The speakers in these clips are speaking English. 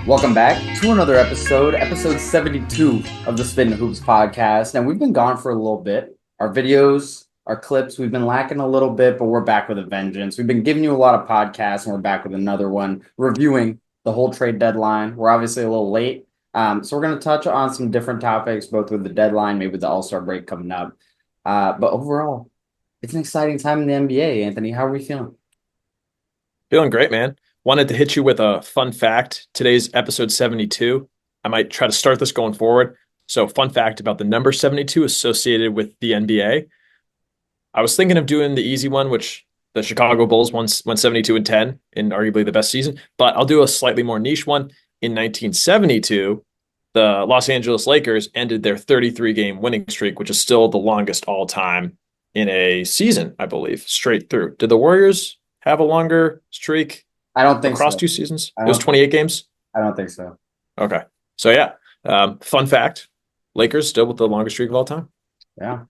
Welcome back to another episode 72 of the Spittin Hoops podcast. And we've been gone for a little bit. Our videos, our clips, we've been lacking a little bit, but we're back with a vengeance. We've been giving you a lot of podcasts, and we're back with another one, reviewing the whole trade deadline. We're obviously a little late. So we're going to touch on some different topics, both with the deadline, maybe with the All-Star break coming up. But overall, it's an exciting time in the NBA, Anthony. How are we feeling? Feeling great, man. Wanted to hit you with a fun fact. Today's episode 72. I might try to start this going forward. So, fun fact about the number 72 associated with the NBA. I was thinking of doing the easy one, which the Chicago Bulls won 72-10 in arguably the best season, but I'll do a slightly more niche one. In 1972, the Los Angeles Lakers ended their 33-game winning streak, which is still the longest all time in a season, I believe, straight through. Did the Warriors have a longer streak I don't think across so. two seasons? I It was don't. 28 games. I don't think so. Okay. So, yeah. Fun fact, Lakers still with the longest streak of all time. Yeah.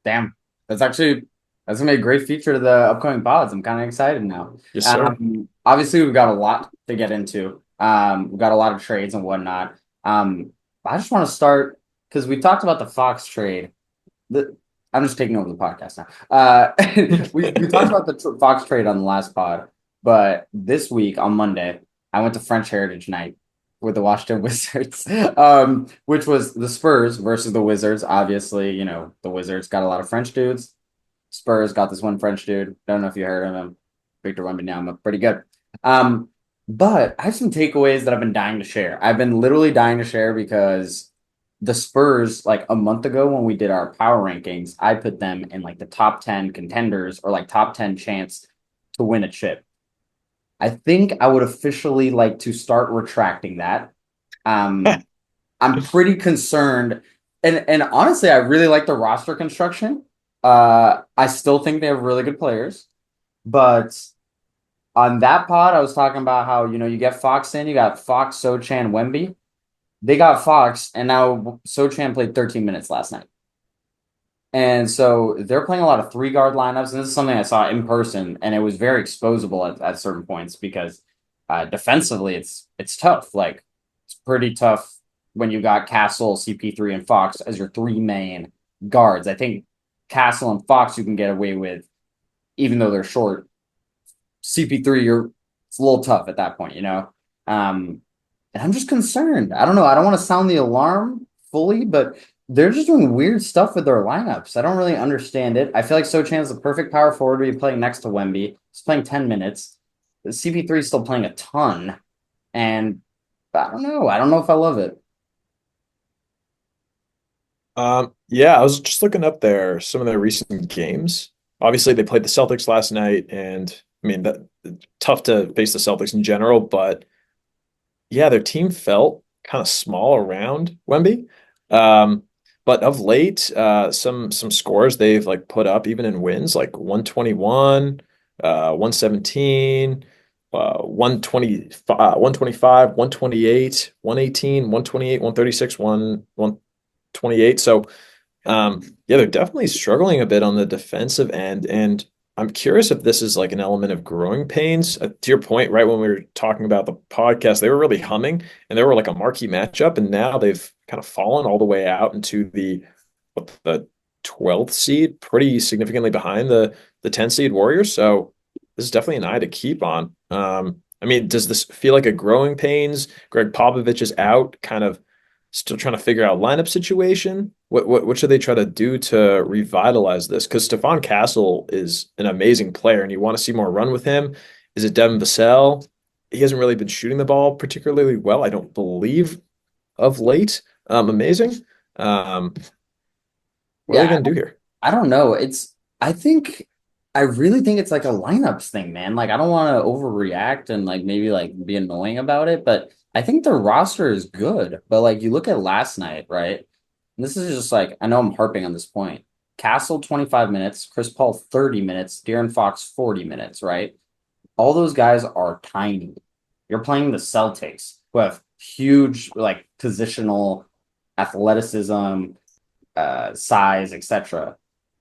Damn. That's gonna be a great feature to the upcoming pods. I'm kind of excited now. Yes, sir. Obviously we've got a lot to get into. We've got a lot of trades and whatnot. I just want to start because we talked about the Fox trade. I'm just taking over the podcast now. We talked about the Fox trade on the last pod, but this week on Monday, I went to French Heritage Night with the Washington Wizards, which was the Spurs versus the Wizards. Obviously, the Wizards got a lot of French dudes. Spurs got this one French dude. Don't know if you heard of him. Victor Wembanyama, pretty good. But I have some takeaways that I've been dying to share. I've been literally dying to share because the Spurs, like a month ago when we did our power rankings, I put them in like the top 10 contenders or like top 10 chance to win a chip. I think I would officially like to start retracting that. Um, I'm pretty concerned. And honestly, I really like the roster construction. I still think they have really good players. But on that pod, I was talking about how, you get Fox in, you got Fox, Sochan, Wemby. They got Fox, and now Sochan played 13 minutes last night. And so they're playing a lot of three guard lineups. And this is something I saw in person, and it was very exposable at certain points because defensively it's tough. Like it's pretty tough when you got Castle, CP3, and Fox as your three main guards. I think Castle and Fox you can get away with, even though they're short. CP3, it's a little tough at that point. And I'm just concerned. I don't know. I don't want to sound the alarm fully, but they're just doing weird stuff with their lineups. I don't really understand it. I feel like Sochan is the perfect power forward to be playing next to Wemby. He's playing 10 minutes. The CP3 is still playing a ton. And I don't know. I don't know if I love it. Yeah, I was just looking up some of their recent games. Obviously, they played the Celtics last night, and I mean that tough to face the Celtics in general, but yeah, their team felt kind of small around Wemby. Um, but of late, some scores they've like put up even in wins, like 121, 117, 125, 128, 118, 128, 136, 128. So yeah, they're definitely struggling a bit on the defensive end. And I'm curious if this is like an element of growing pains. To your point, right when we were talking about the podcast, they were really humming and they were like a marquee matchup. And now they've kind of fallen all the way out into the 12th seed, pretty significantly behind the 10 seed Warriors. So this is definitely an eye to keep on. I mean, does this feel like a growing pains? Greg Popovich is out, kind of still trying to figure out lineup situation. What should they try to do to revitalize this? Because Stephon Castle is an amazing player, and you want to see more run with him. Is it Devin Vassell? He hasn't really been shooting the ball particularly well, I don't believe, of late. Amazing. Um, what are they Yeah, going to do here? I don't know. I think, I really think it's like a lineups thing, man. Like, I don't want to overreact and like maybe like be annoying about it, but I think the roster is good. But like, you look at last night, right? And this is just like, I know I'm harping on this point. Castle, 25 minutes, Chris Paul, 30 minutes, De'Aaron Fox, 40 minutes, right? All those guys are tiny. You're playing the Celtics, who have huge like positional athleticism, size, etc.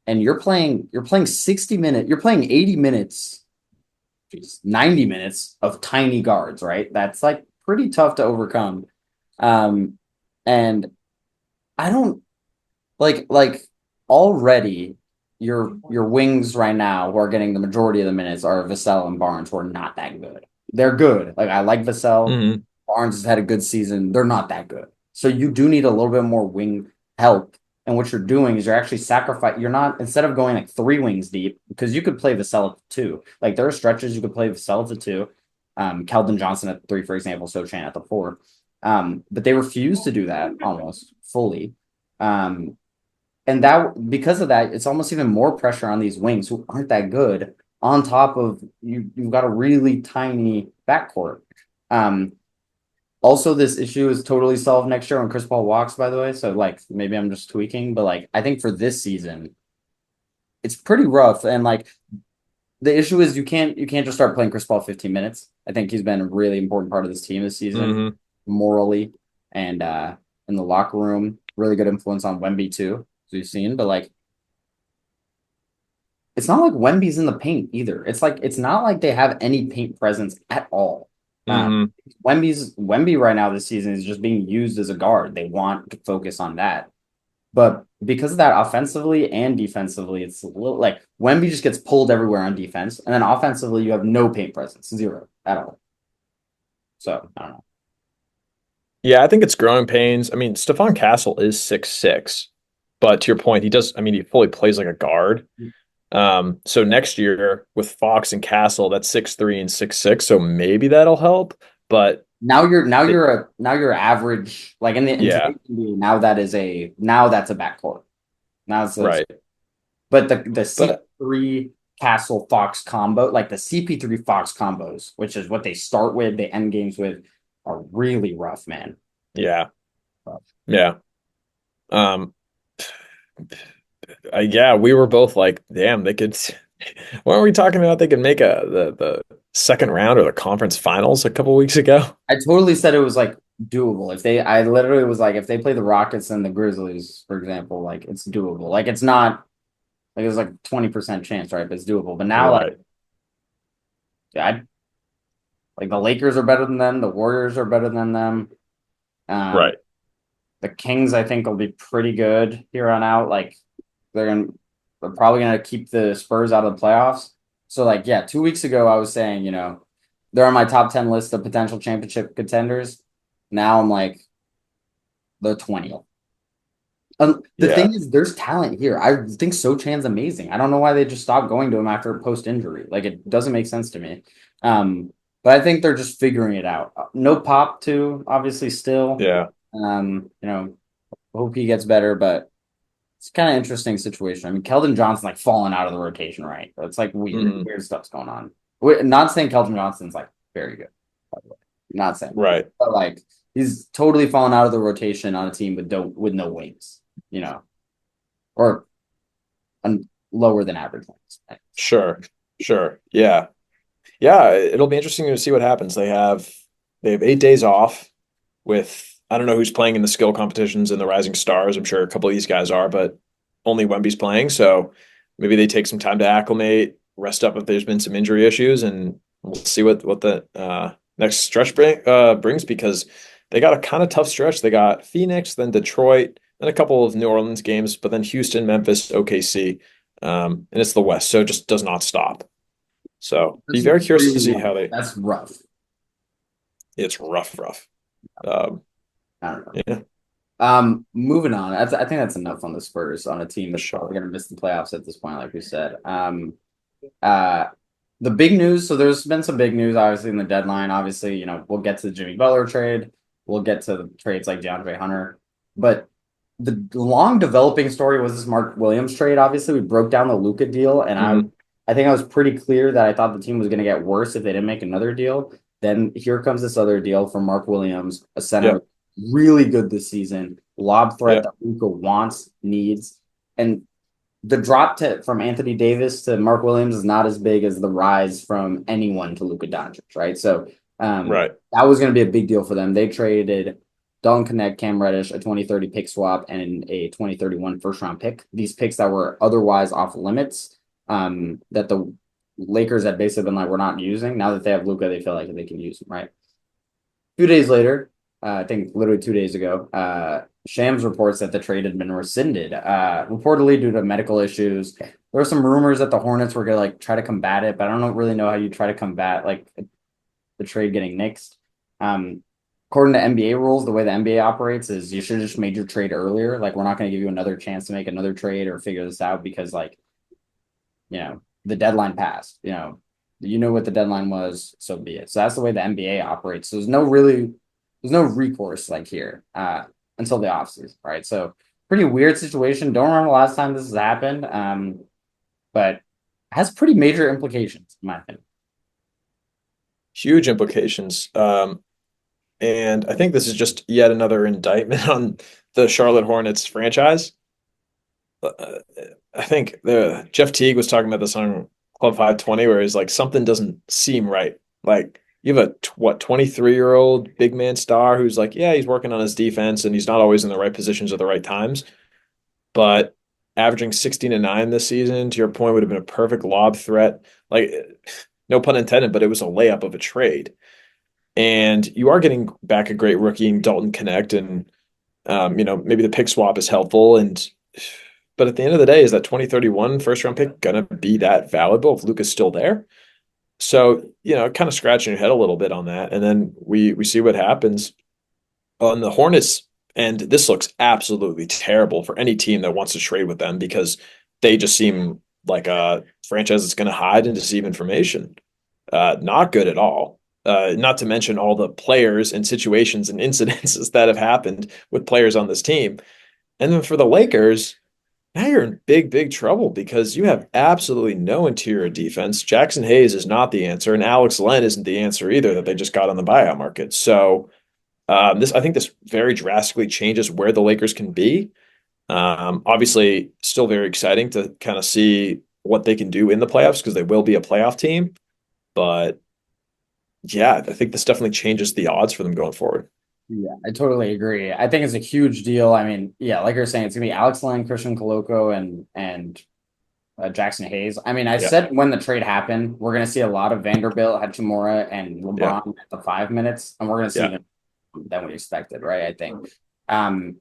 And you're playing 60 minutes, you're playing 80 minutes, geez, 90 minutes of tiny guards, right? That's like pretty tough to overcome. Um, and I don't like already your wings right now who are getting the majority of the minutes are Vassell and Barnes, who are not that good. They're good. Like I like Vassell. Hmm. Barnes has had a good season. They're not that good. So you do need a little bit more wing help. And what you're doing is you're actually sacrificing. You're not, instead of going like three wings deep, because you could play Vassell at two. Like there are stretches you could play Vassell at two, Keldon Johnson at three, for example, Sochan at the four. But they refuse to do that almost fully. Um, and that because of that, it's almost even more pressure on these wings who aren't that good. On top of you've got a really tiny backcourt. Um, Also, this issue is totally solved next year when Chris Paul walks, by the way. So, like, maybe I'm just tweaking, but like, I think for this season, it's pretty rough. And like, the issue is you can't just start playing Chris Paul 15 minutes. I think he's been a really important part of this team this season, Hmm. morally and in the locker room. Really good influence on Wemby too, as we've seen. But like, it's not like Wemby's in the paint either. It's not like they have any paint presence at all. Um, Hmm. Wemby right now this season is just being used as a guard. They want to focus on that. But because of that, offensively and defensively, it's a little like Wemby just gets pulled everywhere on defense, and then offensively, you have no paint presence, zero at all. So I don't know. Yeah, I think it's growing pains. I mean, Stephon Castle is 6'6", but to your point, he does. I mean, he fully plays like a guard. So next year with Fox and Castle, that's 6'3" and 6'6", so maybe that'll help. But they, Now you're average like in yeah, today's NBA, now that's a backcourt. Now it's a, right. but the But CP3 Castle Fox combo, like the CP3 Fox combos, which is what they start with, they end games with, are really rough, man. yeah, Rough. yeah. Um, yeah, we were both like, damn, they could. What were we talking about? They could make the second round or the conference finals a couple weeks ago. I totally said it was like doable. I literally was like, if they play the Rockets and the Grizzlies, for example, like it's doable. Like it's not like it's like 20% chance, right? But it's doable. But now, like, Right, I like the Lakers are better than them. The Warriors are better than them. Um, right. the Kings, I think, will be pretty good here on out. Like they're gonna, they're probably gonna keep the Spurs out of the playoffs. So, like, yeah, 2 weeks ago, I was saying, they're on my top 10 list of potential championship contenders. Now I'm like, they're 20th. The Yeah. thing is, there's talent here. I think Sochan's amazing. I don't know why they just stopped going to him after post injury. Like it doesn't make sense to me. But I think they're just figuring it out. No Pop too, obviously still. Yeah. Hope he gets better, but it's kind of interesting situation. I mean, Keldon Johnson like falling out of the rotation, right? It's like Hmm. weird stuff's going on. Not saying Keldon Johnson's like very good, by the way. Not saying that, Right. but like he's totally fallen out of the rotation on a team with no wings, or lower than average wings. Sure. Sure. Yeah. Yeah. It'll be interesting to see what happens. They have 8 days off with I don't know who's playing in the skill competitions and the Rising Stars. I'm sure a couple of these guys are, but only Wemby's playing. So maybe they take some time to acclimate, rest up if there's been some injury issues, and we'll see what the next stretch brings because they got a kind of tough stretch. They got Phoenix, then Detroit, then a couple of New Orleans games, but then Houston, Memphis, OKC, and it's the West, so it just does not stop. So be That's very curious to really see rough. how they. That's rough. It's rough, rough. Um, I don't know. yeah, Moving on. I think that's enough on the Spurs on a team that's probably sure. going to miss the playoffs at this point, like we said. Uh, the big news. So there's been some big news, obviously, in the deadline. Obviously, we'll get to the Jimmy Butler trade. We'll get to the trades like DeAndre Hunter. But the long developing story was this Mark Williams trade. Obviously, we broke down the Luka deal, and Hmm. I think I was pretty clear that I thought the team was going to get worse if they didn't make another deal. Then here comes this other deal from Mark Williams, a center, Yep. really good this season, lob threat that Yep. Luka wants, needs, and the drop from Anthony Davis to Mark Williams is not as big as the rise from anyone to Luka Doncic, right? So Right. that was going to be a big deal for them. They traded Dalton Connect, Cam Reddish, a 2030 pick swap, and a 2031 first round pick. These picks that were otherwise off limits, that the Lakers had basically been like, we're not using. Now that they have Luka, they feel like they can use them, right? few days later, I think literally 2 days ago, Shams reports that the trade had been rescinded, reportedly due to medical issues. There were some rumors that the Hornets were gonna like try to combat it, but I don't really know how you try to combat like the trade getting nixed. Um, According to NBA rules, the way the NBA operates is you should have just made your trade earlier. Like we're not going to give you another chance to make another trade or figure this out because like the deadline passed. You know what the deadline was, so be it. So that's the way the NBA operates. So there's no recourse like here until the offseason, right? So pretty weird situation. Don't remember the last time this has happened, but has pretty major implications in my opinion. Huge implications. And I think this is just yet another indictment on the Charlotte Hornets franchise. Uh, I think the Jeff Teague was talking about this on Club 520, where he's like, something doesn't seem right. Like, you have a 23-year-old big man star who's like, yeah, he's working on his defense and he's not always in the right positions at the right times, but averaging 16 and 9 this season, to your point, would have been a perfect lob threat. Like, no pun intended, but it was a layup of a trade. And you are getting back a great rookie in Dalton Connect, and maybe the pick swap is helpful. But at the end of the day, is that 2031 first round pick gonna be that valuable if Luka's still there? So, kind of scratching your head a little bit on that. And then we see what happens on the Hornets. And this looks absolutely terrible for any team that wants to trade with them because they just seem like a franchise that's going to hide and deceive information. Not good at all. Not to mention all the players and situations and incidences that have happened with players on this team. And then for the Lakers, now you're in big, big trouble because you have absolutely no interior defense. Jackson Hayes is not the answer, and Alex Len isn't the answer either that they just got on the buyout market. So I think this very drastically changes where the Lakers can be. Obviously, still very exciting to kind of see what they can do in the playoffs because they will be a playoff team. But yeah, I think this definitely changes the odds for them going forward. Yeah, I totally agree. I think it's a huge deal. I mean, yeah, like you're saying, it's gonna be Alex Len, Christian Koloko, and Jackson Hayes. I mean, I Yeah, said when the trade happened, we're gonna see a lot of Vanderbilt, Hachimura, and yeah, LeBron at the 5 minutes, and we're gonna see yeah. even than we expected, right? I think. Um,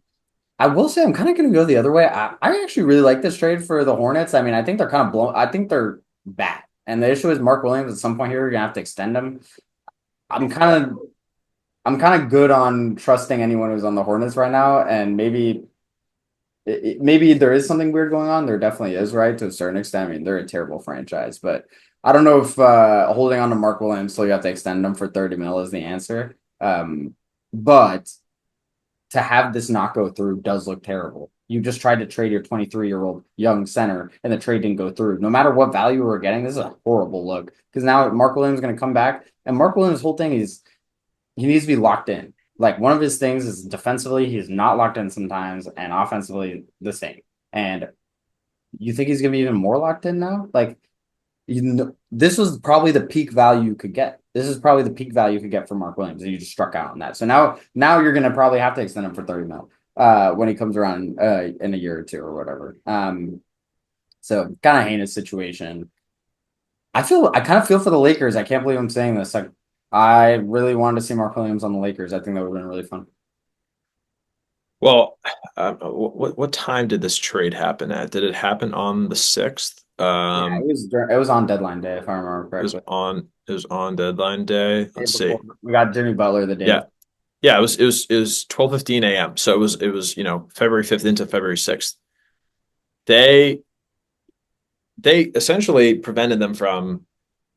I will say I'm kind of gonna go the other way. I actually really like this trade for the Hornets. I mean, I think they're kind of blown. I think they're bad, and the issue is Mark Williams. At some point here, you're gonna have to extend him. I'm kind of I'm kind of good on trusting anyone who's on the Hornets right now, and maybe there is something weird going on. There definitely is, right, to a certain extent. I mean, they're a terrible franchise, but I don't know if holding on to Mark Williams so you have to extend him for 30 mil is the answer. But to have this not go through does look terrible. You just tried to trade your 23-year-old young center, and the trade didn't go through. No matter what value we're getting, this is a horrible look because now Mark Williams is going to come back, and Mark Williams' whole thing is he needs to be locked in. Like one of his things is defensively, he's not locked in sometimes, and offensively the same. And you think he's gonna be even more locked in now? Like this was probably the peak value you could get. This is probably the peak value you could get for Mark Williams, and you just struck out on that. So now you're gonna probably have to extend him for 30 mil when he comes around in a year or two or whatever. So kind of heinous situation. I kind of feel for the Lakers. I can't believe I'm saying this. Like I really wanted to see Mark Williams on the Lakers. I think that would have been really fun. Well, what time did this trade happen at? Did it happen on the 6th? Yeah, it was on deadline day if I remember correctly. It was on deadline day. Day Let's before see. we got Jimmy Butler the day Yeah. before. Yeah, it was 12:15 a.m. So it was February 5th into February 6th. They they essentially prevented them from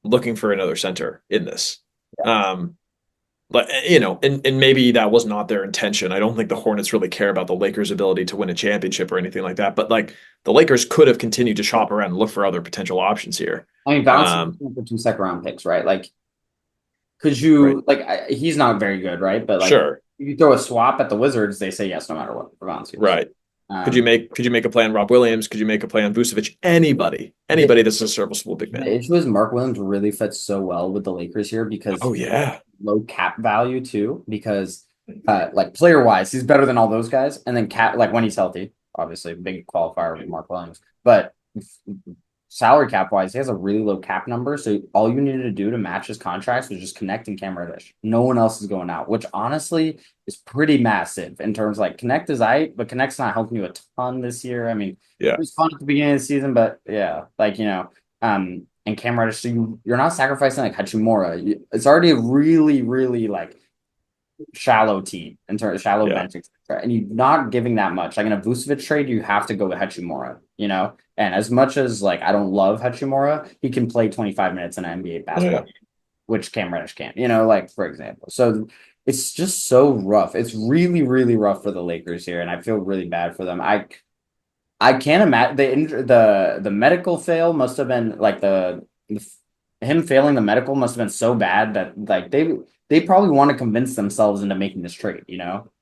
looking for another center in this. Um, but and maybe that was not their intention. I don't think the Hornets really care about the Lakers' ability to win a championship or anything like that. But like the Lakers could have continued to shop around and look for other potential options here. I mean, Valanciunas Um, for 2 second round picks, right? Like, could right. you like? He's not very good, right? But like, Sure. if you throw a swap at the Wizards, they say yes no matter what for Valanciunas. Right. Um, Could you make a play on Rob Williams? Could you make a play on Vucevic? the Anybody that's a serviceable big man. the issue is Mark Williams really fits so well with the Lakers here because Oh yeah. low cap value too. Because like player wise, he's better than all those guys, and then cap like when he's healthy, obviously big qualifier with Mark Williams, but salary cap wise, he has a really low cap number. So all you needed to do to match his contracts was just connect and Cam Reddish. No one else is going out, which honestly is pretty massive in terms of like Connect is but Connect's not helping you a ton this year. I mean, it Yeah. was fun at the beginning of the season, but yeah, like and Cam Reddish, so you're not sacrificing like Hachimura. It's already a really, really like shallow team in terms of shallow Yeah. bench, etc. And you're not giving that much. Like in a Vucevic trade, you have to go with Hachimura, you know? And as much as like I don't love Hachimura, he can play 25 minutes in an NBA Oh basketball yeah. game, which Cam Reddish can't, like for example. So it's just so rough. It's really, really rough for the Lakers here, and I feel really bad for them. I can't imagine the medical fail must have been like the him failing the medical must have been so bad that like they probably want to convince themselves into making this trade.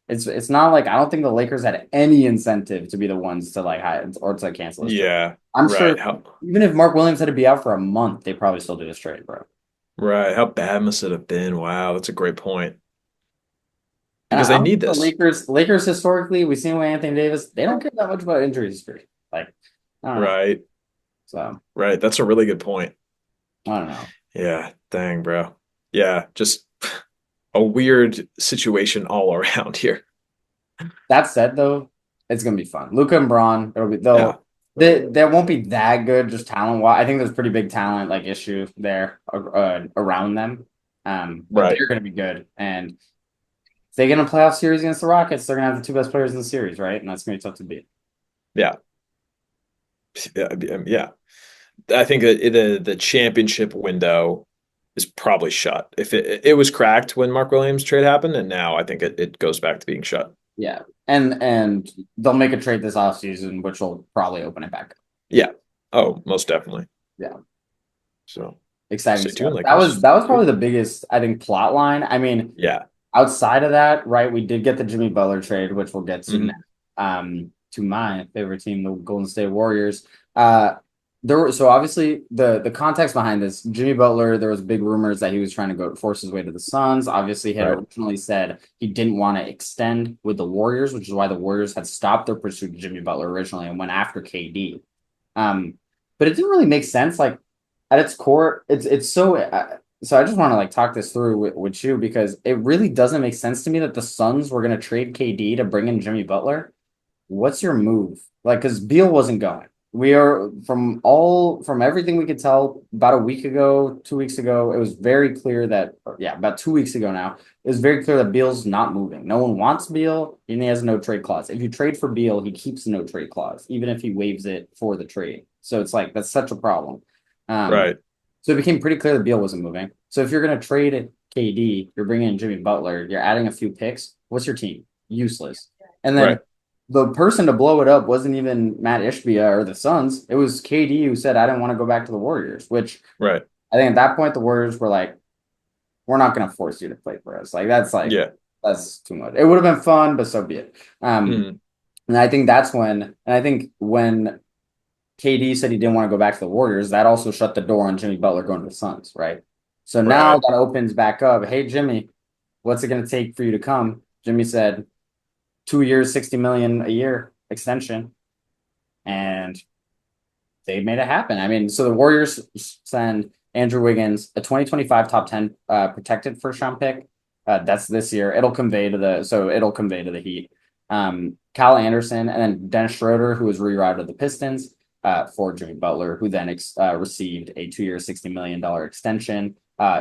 It's not like I don't think the Lakers had any incentive to be the ones to like hide or to cancel this trade. Yeah. I'm sure Right. How even if Mark Williams had to be out for a month, they probably still do this trade, bro. right. How bad must it have been? Wow, that's a great point. And Because I they don't need think the this. Lakers historically, we've seen with Anthony Davis, they don't care that much about injury history. Like, I don't know. Right. So Right. That's a really good point. I don't know. Yeah. Dang, bro. Yeah. Just a weird situation all around here. That said, though, it's gonna be fun. Luca and Braun, it'll be Yeah. they won't be that good just talent wise. I think there's pretty big talent like issue there around them. But Right. they're gonna be good. And if they get in a playoff series against the Rockets, they're gonna have the two best players in the series, right? And that's gonna be tough to beat. Yeah. Yeah. I think that the championship window is probably shut. If it was cracked when Mark Williams trade happened, and now I think it goes back to being shut. Yeah. And they'll make a trade this offseason, which will probably open it back up. Yeah. Oh, most definitely. Yeah. So Exciting stay tuned, stuff. That was Lakers. that was probably Cool. the biggest, I think, plot line. I mean, Yeah. outside of that, right, we did get the Jimmy Butler trade, which we'll get to now, Hmm. to my favorite team, the Golden State Warriors. So obviously the context behind this, Jimmy Butler, there was big rumors that he was trying to go force his way to the Suns. Obviously, he had Right. originally said he didn't want to extend with the Warriors, which is why the Warriors had stopped their pursuit of Jimmy Butler originally and went after KD. Um, but it didn't really make sense. Like at its core, it's so. So I just want to like talk this through with you because it really doesn't make sense to me that the Suns were going to trade KD to bring in Jimmy Butler. What's your move? Like, because Beal wasn't going. We are from everything we could tell about a week ago, 2 weeks ago, it was very clear that, or, yeah, about 2 weeks ago now, it was very clear that Beal's not moving. No one wants Beal, and he has no trade clause. If you trade for Beal, he keeps no trade clause, even if he waives it for the trade. So it's like that's such a problem. Um, Right. so it became pretty clear that Beal wasn't moving. So if you're going to trade KD, you're bringing in Jimmy Butler, you're adding a few picks. What's your team? Useless. And then Right. the person to blow it up wasn't even Matt Ishbia or the Suns. It was KD who said, I didn't want to go back to the Warriors, which Right. I think at that point the Warriors were like, we're not going to force you to play for us. Yeah. That's too much. It would have been fun, but so be it. Hmm. And I think when KD said he didn't want to go back to the Warriors, that also shut the door on Jimmy Butler going to the Suns, right? So now Right. that opens back up. Hey, Jimmy, what's it going to take for you to come? Jimmy said, 2 years, 60 million a year extension, and they made it happen. I mean, so the Warriors send Andrew Wiggins a 2025 top 10 protected first round pick. That's this year. It'll convey to the Heat. Kyle Anderson and then Dennis Schroeder, who was rerouted to the Pistons for Jimmy Butler, who then received a 2 year, $60 million extension.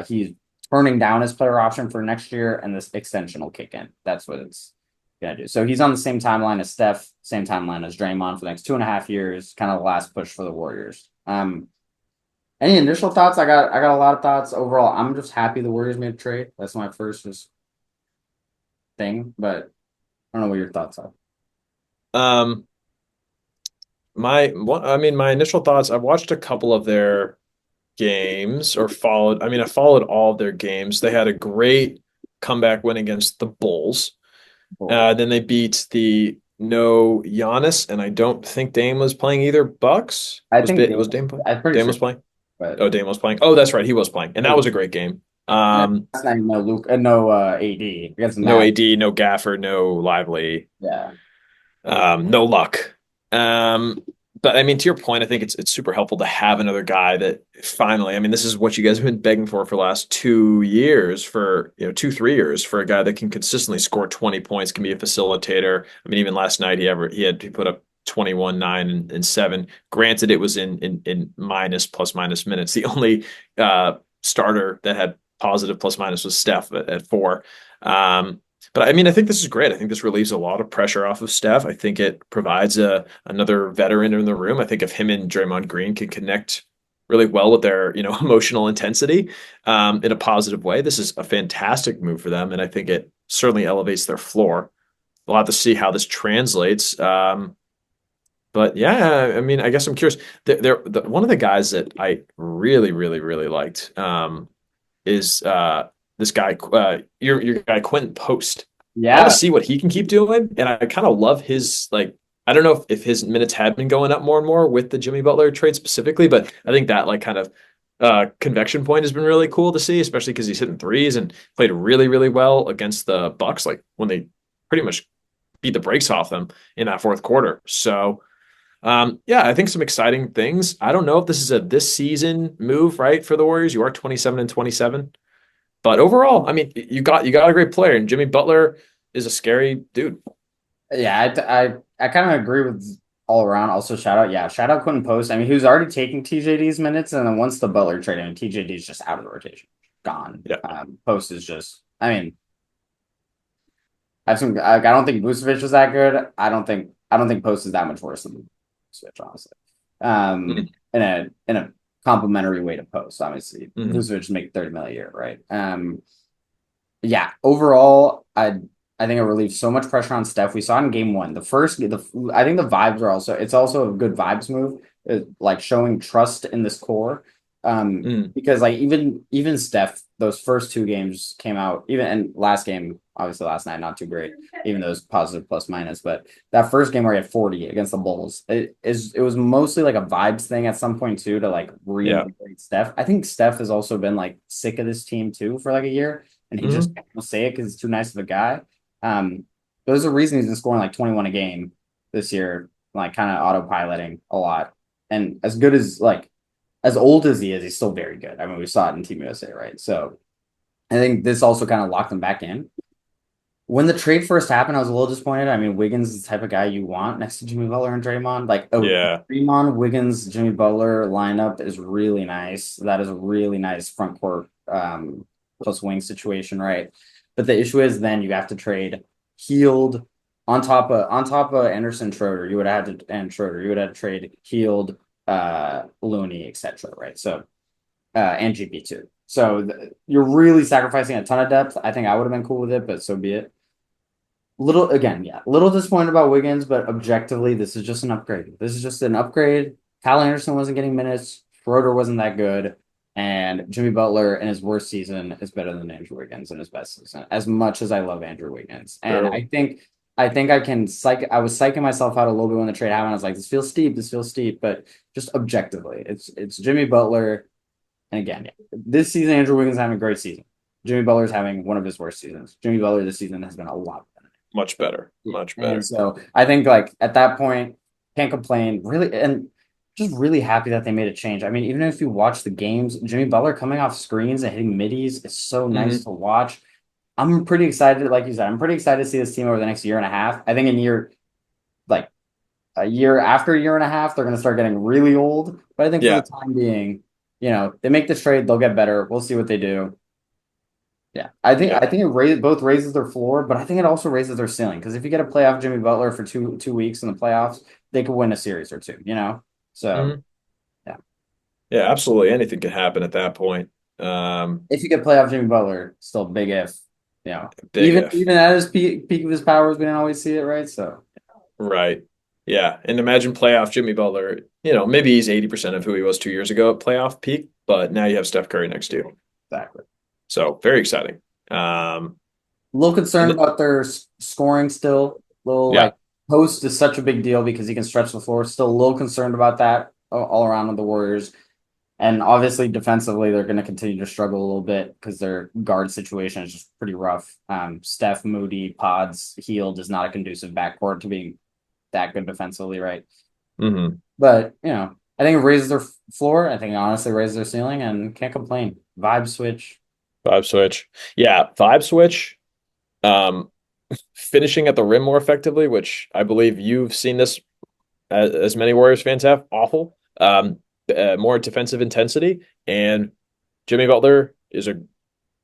He's turning down his player option for next year, and this extension will kick in. That's what it's gonna do. So he's on the same timeline as Steph, same timeline as Draymond for the next 2.5 years, kind of the last push for the Warriors. Any initial thoughts? I got a lot of thoughts. Overall, I'm just happy the Warriors made a trade. That's my first just thing, but I don't know what your thoughts are. Um, I mean, my initial thoughts, I've watched a couple of their games or followed, I mean, I followed all of their games. They had a great comeback win against the Bulls. Cool. Then they beat the no Giannis, and I don't think Dame was playing either. Bucks I was think was Dame playing? I'm pretty Dame sure, was playing. but Oh, Dame was playing. Oh, that's right, he was playing, and that was a great game. that's not even no Luke, no AD against the No Mavs. AD, no Gaffer, no Lively, Yeah, no Luck. Um, But I mean, to your point, I think it's super helpful to have another guy that finally, I mean, this is what you guys have been begging for the last 2 years, for 2, 3 years, for a guy that can consistently score 20 points, can be a facilitator. I mean, even last night he put up 21, 9, and 7. Granted, it was in minus plus minus minutes. The only starter that had positive plus minus was Steph at 4. But I mean, I think this is great. I think this relieves a lot of pressure off of Steph. I think it provides another veteran in the room. I think if him and Draymond Green can connect really well with their, emotional intensity in a positive way, this is a fantastic move for them, and I think it certainly elevates their floor. We'll have to see how this translates. But yeah, I mean, I guess I'm curious. One of the guys that I really, really, really liked is this guy, your guy Quentin Post. I want to Yeah, see what he can keep doing, and I kind of love his like. I don't know if his minutes had been going up more and more with the Jimmy Butler trade specifically, but I think that like kind of convection point has been really cool to see, especially because he's hitting threes and played really, really well against the Bucks, like when they pretty much beat the brakes off them in that fourth quarter. So yeah, I think some exciting things. I don't know if this is a this season move, right, for the Warriors. You are 27-27. But overall, I mean, you got a great player, and Jimmy Butler is a scary dude. yeah, I kind of agree with all around. Also, shout out Quentin Post. I mean, he was already taking TJD's minutes, and then once the Butler trade, I mean, TJD's just out of the rotation, gone. Yeah. Post is just, I mean, I don't think Vucevic was that good. I don't think Post is that much worse than Vucevic, honestly. In a complimentary way to Post, obviously, Mm-hmm. Vucevic make 30 million a year, right? Yeah, overall, I think it relieved so much pressure on Steph. We saw in game one. I think the vibes are also it's also a good vibes move, like showing trust in this core. Mm. Because like even Steph, those first two games came out, even and last game, obviously last night, not too great, even though it was positive plus minus. But that first game where he had 40 against the Bulls, it was mostly like a vibes thing at some point too, to like Yeah. reinvigorate Steph. I think Steph has also been like sick of this team too for like a year, and he just Mm-hmm. won't say it because he's too nice of a guy. Um, there's a reason he's been scoring like 21 a game this year, like kind of autopiloting a lot. And as good as like as old as he is, he's still very good. I mean, we saw it in Team USA, right? So I think this also kind of locked him back in. When the trade first happened, I was a little disappointed. I mean, Wiggins is the type of guy you want next to Jimmy Butler and Draymond. Like, oh, Yeah. Draymond, Wiggins, Jimmy Butler lineup is really nice. That is a really nice front court plus wing situation, right? But the issue is then you have to trade Healed on top of Anderson Schroeder. You would have had to and Schroeder. You would have to trade Healed, Looney, etc. Right? So and GP2. So you're really sacrificing a ton of depth. I think I would have been cool with it, but so be it. Little again, yeah, little disappointed about Wiggins, but objectively, this is just an upgrade. This is just an upgrade. Kyle Anderson wasn't getting minutes. Schroeder wasn't that good, and Jimmy Butler in his worst season is better than Andrew Wiggins in his best season. As much as I love Andrew Wiggins, and True. I think I can psych. I was psyching myself out a little bit when the trade happened. I was like, this feels steep. This feels steep, but just objectively, it's Jimmy Butler. And again, yeah, this season, Andrew Wiggins is having a great season. Jimmy Butler's having one of his worst seasons. Jimmy Butler this season has been a lot better. Much better. Yeah. Much And better. so I think like at that point, can't complain. Really, and just really happy that they made a change. I mean, even if you watch the games, Jimmy Butler coming off screens and hitting middies is so nice Mm-hmm. to watch. I'm pretty excited, like you said, I'm pretty excited to see this team over the next year and a half. I think like a year after a year and a half, they're going to start getting really old. But I think for the Yeah. time being, they make this trade, they'll get better. We'll see what they do. Yeah, Yeah. I think both raises their floor, but I think it also raises their ceiling because if you get a playoff Jimmy Butler for two weeks in the playoffs, they could win a series or two. So Mm-hmm. yeah, Yeah. Absolutely. Anything can happen at that point. if you get playoff Jimmy Butler, still big if. Big if. Even at his peak of his powers, we didn't always see it, right? So Right. Yeah. And imagine playoff Jimmy Butler. Maybe he's 80% of who he was 2 years ago at playoff peak, but now you have Steph Curry next to you. exactly. So very exciting. Um, A little and concerned about their scoring still. A little yeah. like post is such a big deal because he can stretch the floor. Still a little concerned about that all around with the Warriors. And obviously, defensively, they're going to continue to struggle a little bit because their guard situation is just pretty rough. Steph, Moody, Pods, Healed is not a conducive backcourt to being that good defensively, right? Hmm. But I think it raises their floor. I think it honestly raises their ceiling, and can't complain. Vibe switch. Vibe switch. Yeah, vibe switch. Um, Finishing at the rim more effectively, which I believe you've seen this as many Warriors fans have. Awful. More defensive intensity, and Jimmy Butler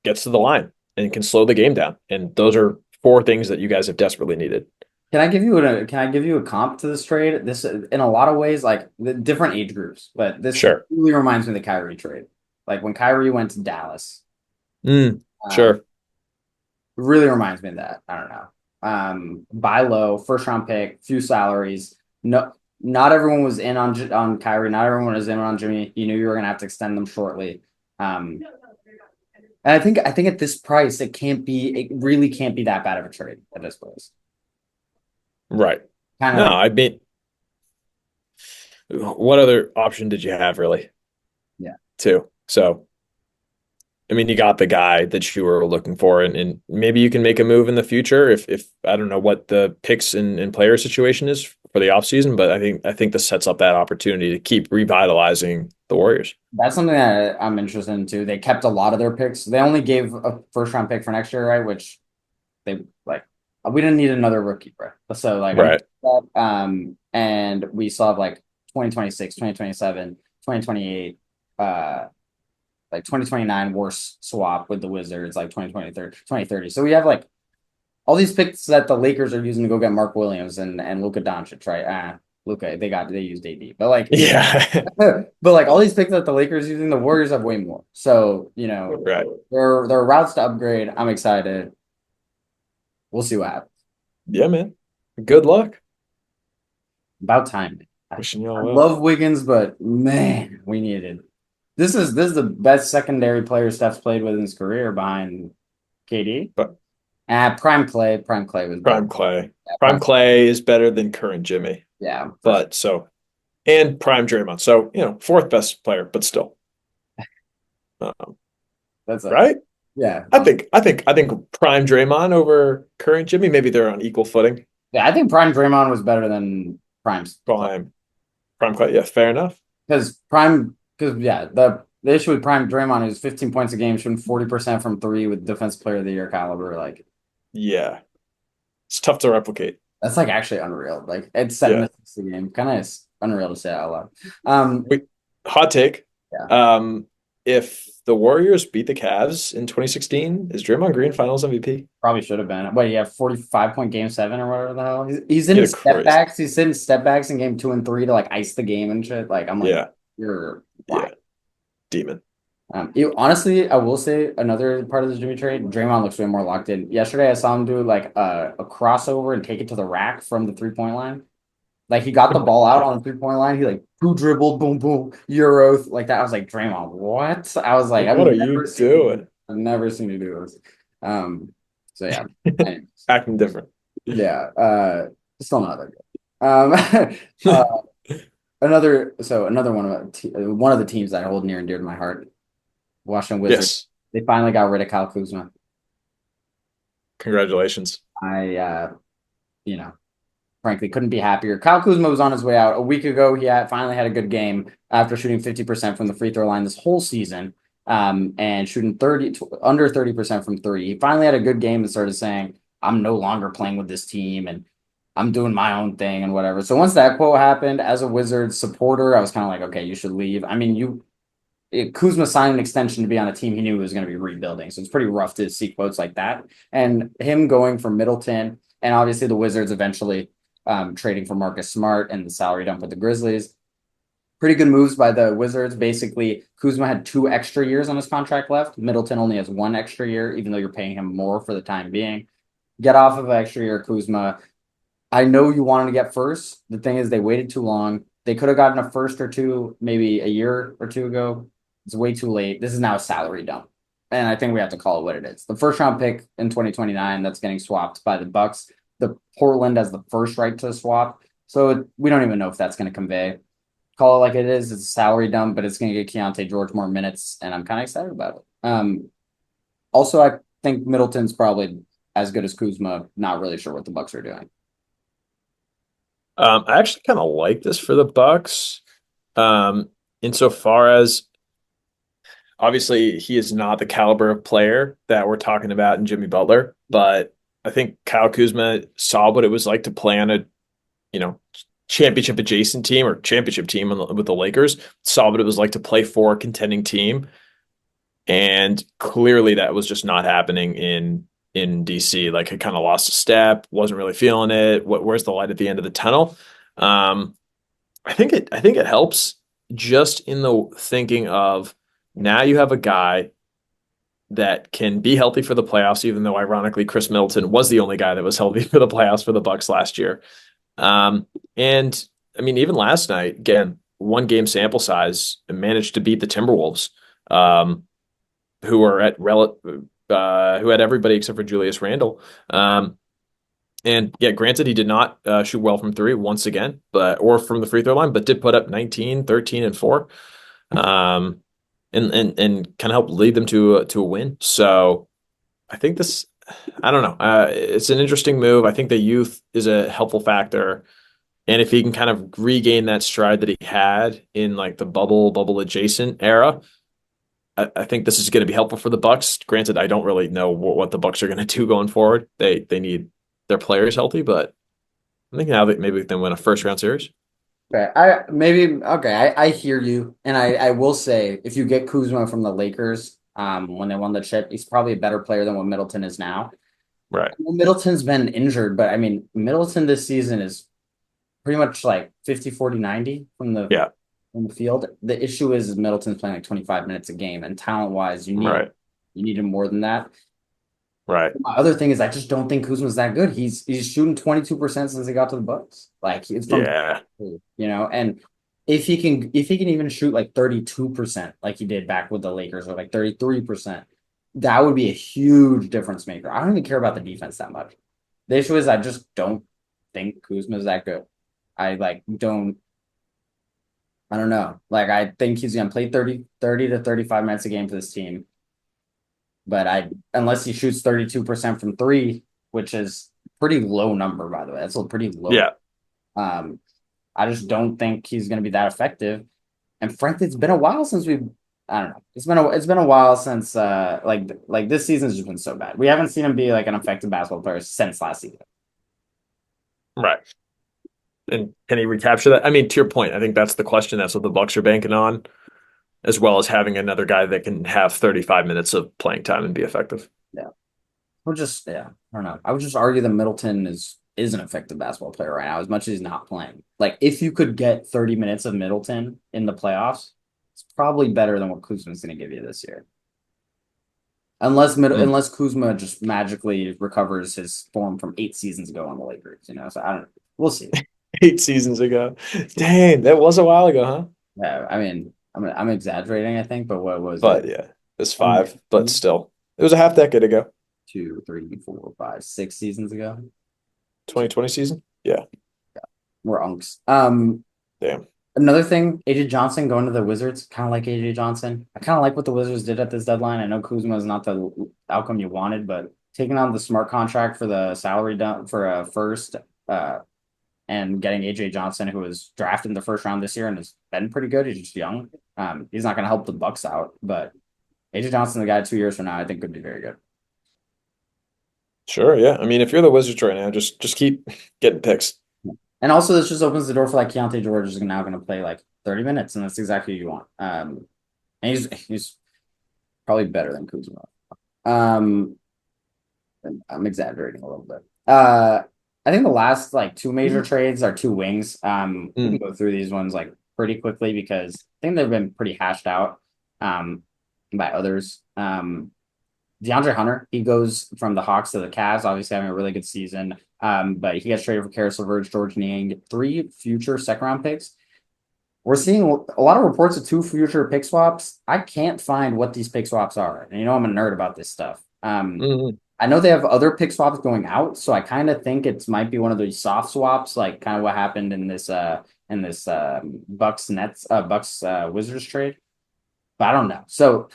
gets to the line and can slow the game down. And those are four things that you guys have desperately needed. Can I give you a comp to this trade? This in a lot of ways, like the different age groups, but this Sure. really reminds me of the Kyrie trade. Like when Kyrie went to Dallas. Um, Sure. really reminds me of that. I don't know. Buy low, first round pick, few salaries. No, not everyone was in on Kyrie. Not everyone was in on Jimmy. You knew you were gonna have to extend them shortly. Um, and I think at this price, it really can't be that bad of a trade at this place. Right. Kind No, of, I mean, what other option did you have really, yeah. too? So, I mean, you got the guy that you were looking for, and maybe you can make a move in the future if I don't know what the picks and player situation is for the offseason, but I think this sets up that opportunity to keep revitalizing the Warriors. That's something that I'm interested in too. They kept a lot of their picks. They only gave a first round pick for next year, right? Which they like. We didn't need another rookie, bro. So like I'm Right. and we still have like 2026, 2027, 2028, like 2029 worse swap with the Wizards, like 2023, 2030. So we have like all these picks that the Lakers are using to go get Mark Williams and Luka Doncic, right? Luka, they used AD, but like Yeah. but like all these picks that the Lakers using, the Warriors have way more. So Right. there are routes to upgrade. I'm excited. We'll see what happens. Yeah, man. Good luck. About time. Wishing I y'all well. love Wiggins, but man, we needed. This is the best secondary player Steph's played with in his career behind KD. But Prime Clay. Prime Clay was better. Prime Clay. Yeah, Prime Clay is better than current Jimmy. yeah, for sure. But so and Prime Draymond. So, fourth best player, but still. Um, That's a right? yeah. I think Prime Draymond over current Jimmy. Maybe they're on equal footing. Yeah, I think Prime Draymond was better than Prime's Clay. Prime Clay. Yeah, fair enough. Because yeah, the issue with Prime Draymond is 15 points a game, shooting 40% from three with Defensive Player of the Year caliber. Like Yeah. It's tough to replicate. that's like actually unreal. Like it's seven Yeah. assists a game. Kind of unreal to say out loud. Um, Wait, hot take. yeah, If the Warriors beat the Cavs in 2016, is Draymond Green Finals MVP? probably should have been. What, you have 45-point game seven or whatever the hell? He's He in had a step crazy. backs. He's in step backs in game two and three to like ice the game and shit. Like I'm like, Yeah. you're Yeah. lying. Demon. Honestly, I will say another part of this Jimmy trade, Draymond looks way more locked in. Yesterday, I saw him do like a crossover and take it to the rack from the 3-point line. Like he got the ball out on the 3-point line. He like two dribbled, boom, boom, Euro like that. I was like, Draymond, what? I was like, What are you doing? I've never seen you do this. Um, so yeah, anyways, Acting different. yeah. Still not that good. Uh, another one of the teams that I hold near and dear to my heart, Washington Wizards. Yes. They finally got rid of Kyle Kuzma. Congratulations. I, you know, frankly, couldn't be happier. Kyle Kuzma was on his way out. A week ago, finally had a good game after shooting 50% from the free throw line this whole season, and shooting under 30% from three. He finally had a good game and started saying, I'm no longer playing with this team and I'm doing my own thing and whatever. So once that quote happened, as a Wizards supporter, I was kind of like, okay, you should leave. I mean, Kuzma signed an extension to be on a team he knew was going to be rebuilding. So it's pretty rough to see quotes like that. And him going from Middleton and obviously the Wizards eventually trading for Marcus Smart and the salary dump with the Grizzlies. Pretty good moves by the Wizards. Basically, Kuzma had 2 extra years on his contract left. Middleton only has 1 extra year, even though you're paying him more for the time being. Get off of an extra year, Kuzma. I know you wanted to get first. The thing is, they waited too long. They could have gotten a first or two, maybe a year or two ago. It's way too late. This is now a salary dump. And I think we have to call it what it is. The first round pick in 2029 that's getting swapped by the Bucks. The Portland has the first right to swap. So we don't even know if that's going to convey. Call it like it is. It's a salary dump, but it's going to get Keontae George more minutes, and I'm kind of excited about it. Also, I think Middleton's probably as good as Kuzma. Not really sure what the Bucks are doing. I actually kind of like this for the Bucks. Um, insofar as obviously he is not the caliber of player that we're talking about in Jimmy Butler, but I think Kyle Kuzma saw what it was like to play on a, you know, championship adjacent team or championship team with the Lakers, saw what it was like to play for a contending team. And clearly that was just not happening in DC. Like, he kind of lost a step, wasn't really feeling it. Where's the light at the end of the tunnel? Um, I think it helps just in the thinking of now you have a guy that can be healthy for the playoffs, even though ironically Chris Middleton was the only guy that was healthy for the playoffs for the Bucks last year. Um, and I mean, even last night, again, 1 game sample size, and managed to beat the Timberwolves, um, who are who had everybody except for Julius Randle. And yeah, granted, he did not shoot well from three once again, or from the free throw line, but did put up 19, 13, and 4. Um, and kind of help lead them to a win. So I think this, I don't know. It's an interesting move. I think the youth is a helpful factor. And if he can kind of regain that stride that he had in like the bubble adjacent era, I think this is going to be helpful for the Bucks. Granted, I don't really know what the Bucks are going to do going forward. They need their players healthy, but I think now that maybe they win a first round series. Okay, I hear you, and I will say if you get Kuzma from the Lakers, when they won the chip, he's probably a better player than what Middleton is now. Right. Well, Middleton's been injured, but I mean Middleton this season is pretty much like 50, 40, 90 Yeah. from the field. The issue is Middleton's playing like 25 minutes a game, and talent wise, Right. you need him more than that. Right. My other thing is I just don't think Kuzma's that good. He's shooting 22% since he got to the Bucks. Like it's from Yeah. and if he can even shoot like 32% like he did back with the Lakers or like 33%, that would be a huge difference maker. I don't even care about the defense that much. The issue is I just don't think Kuzma's that good. I like don't I don't know. Like I think he's gonna play 30 to 35 minutes a game for this team. But I unless he shoots 32% from three, which is pretty low number, by the way. That's a pretty low. Yeah. Um, I just don't think he's going to be that effective. And frankly, it's been a while since we've. I don't know. It's been a while since like this season's just been so bad. We haven't seen him be like an effective basketball player since last season. Right. And can he recapture that? I mean, to your point, I think that's the question. That's what the Bucks are banking on, as well as having another guy that can have 35 minutes of playing time and be effective. Yeah, I don't know. I would just argue that Middleton is an effective basketball player right now, as much as he's not playing. Like if you could get 30 minutes of Middleton in the playoffs, it's probably better than what Kuzma's going to give you this year. Mm. Unless Kuzma just magically recovers his form from 8 seasons ago on the Lakers, So I don't. We'll see. 8 seasons ago. Dang, that was a while ago, huh? Yeah, I mean, I'm exaggerating, I think, but what was it? But yeah, it's One, 5, but still, it was a half decade ago. 6 seasons ago. 2020 season? Yeah. We're unks. Damn. Another thing, AJ Johnson going to the Wizards, kind of like AJ Johnson. I kind of like what the Wizards did at this deadline. I know Kuzma is not the outcome you wanted, but taking on the smart contract for the salary down for a first, and getting AJ Johnson, who was drafted in the first round this year and has been pretty good. He's just young. He's not going to help the Bucks out, but AJ Johnson, the guy 2 years from now, I think could be very good. Sure, yeah. I mean, if you're the Wizards right now, just keep getting picks. And also, this just opens the door for like Keontae George is now going to play like 30 minutes, and that's exactly what you want. And he's probably better than Kuzma. Um, I'm exaggerating a little bit. I think the last like two major trades are two wings. We can Mm. go through these ones like pretty quickly because I think they've been pretty hashed out by others. DeAndre Hunter, he goes from the Hawks to the Cavs, obviously having a really good season. But he gets traded for Karis LeVert, George Niang, 3 future second-round picks. We're seeing a lot of reports of 2 future pick swaps. I can't find what these pick swaps are. And I'm a nerd about this stuff. Mm. I know they have other pick swaps going out, so I kind of think it might be one of these soft swaps, like kind of what happened in this Bucks Wizards trade. But I don't know. So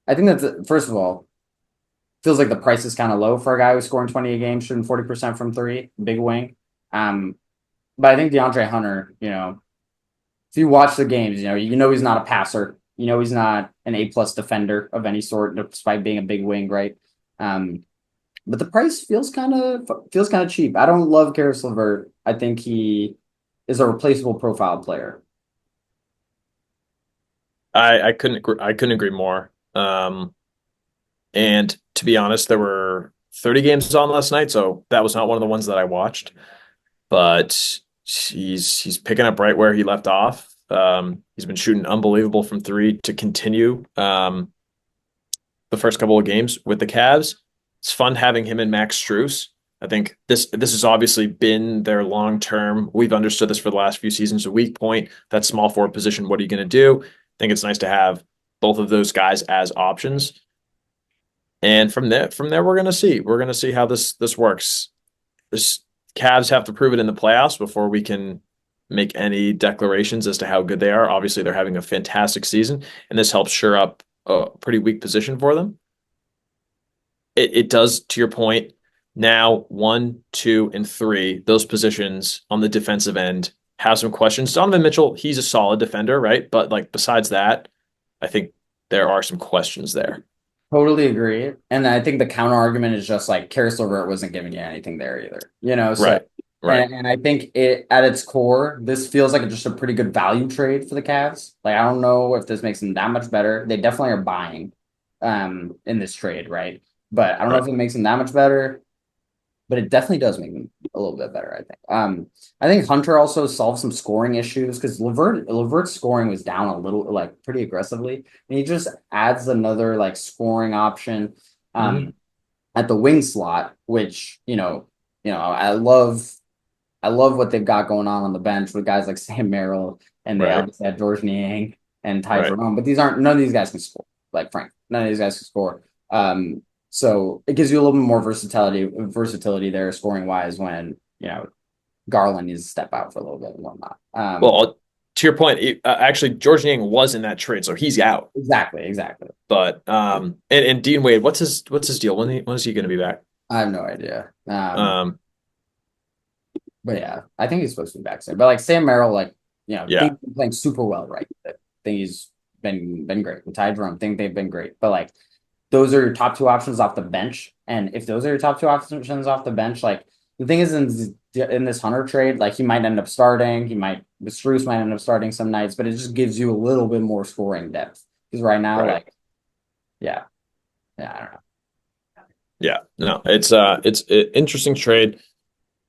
I think that's first of all, feels like the price is kind of low for a guy who's scoring 20 a game, shooting 40% from three, big wing. Um, but I think DeAndre Hunter, if you watch the games, you know he's not a passer. You know he's not an A+ defender of any sort, despite being a big wing, right? Um, but the price feels kind of cheap. I don't love Karis LeVert. I think he is a replaceable profile player. I couldn't agree more. And to be honest, there were 30 games on last night, so that was not one of the ones that I watched. But he's picking up right where he left off. He's been shooting unbelievable from three to continue the first couple of games with the Cavs. It's fun having him and Max Strus. I think this has obviously been their long term. We've understood this for the last few seasons. A weak point, that small forward position. What are you going to do? I think it's nice to have both of those guys as options. And from there, we're going to see. We're going to see how this works. This Cavs have to prove it in the playoffs before we can make any declarations as to how good they are. Obviously, they're having a fantastic season, and this helps shore up a pretty weak position for them. It does, to your point, now one, two, and three, those positions on the defensive end have some questions. Donovan Mitchell, he's a solid defender, right? But like besides that, I think there are some questions there. Totally agree. And I think the counter argument is just like Karis LeVert wasn't giving you anything there either. So Right. Right. and I think it at its core, this feels like just a pretty good value trade for the Cavs. Like I don't know if this makes them that much better. They definitely are buying in this trade, right? But I don't know Right. if it makes them that much better, but it definitely does make them a little bit better, I think. I think Hunter also solved some scoring issues because Levert's scoring was down a little, like pretty aggressively, and he just adds another like scoring option Mhm. um, at the wing slot, which I love what they've got going on the bench with guys like Sam Merrill, and they Right. obviously have George Niang and Ty Right. Jerome, but these aren't none of these guys can score. Like Frank, none of these guys can score. So it gives you a little bit more versatility there, scoring wise, when Garland needs to step out for a little bit and whatnot. Well, to your point, actually, George Niang was in that trade, so he's out. Exactly. But and Dean Wade, what's his deal? When is he going to be back? I have no idea. Um, But yeah, I think he's supposed to be back soon. But like Sam Merrill, like yeah. think he's playing super well, right? I think he's been great. With Ty Jerome, think they've been great. But like those are your top two options off the bench, and if those are your top two options off the bench, like the thing is in this Hunter trade, like he might end up starting. Strus might end up starting some nights, but it just gives you a little bit more scoring depth. Because right now, Right. like yeah, yeah, I don't know. Yeah. No, it's an interesting trade.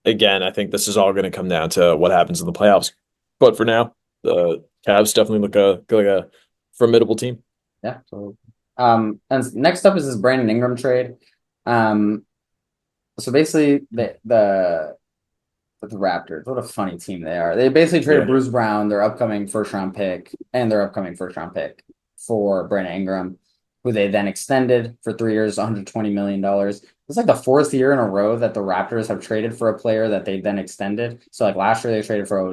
Again, I think this is all going to come down to what happens in the playoffs. But for now, the Cavs definitely look like a formidable team. Yeah. So, and next up is this Brandon Ingram trade. Um, so basically, the Raptors, what a funny team they are. They basically traded Yeah. Bruce Brown, their upcoming first round pick, and their upcoming first round pick for Brandon Ingram, who they then extended for 3 years, $120 million. It's like the fourth year in a row that the Raptors have traded for a player that they then extended. So like last year they traded for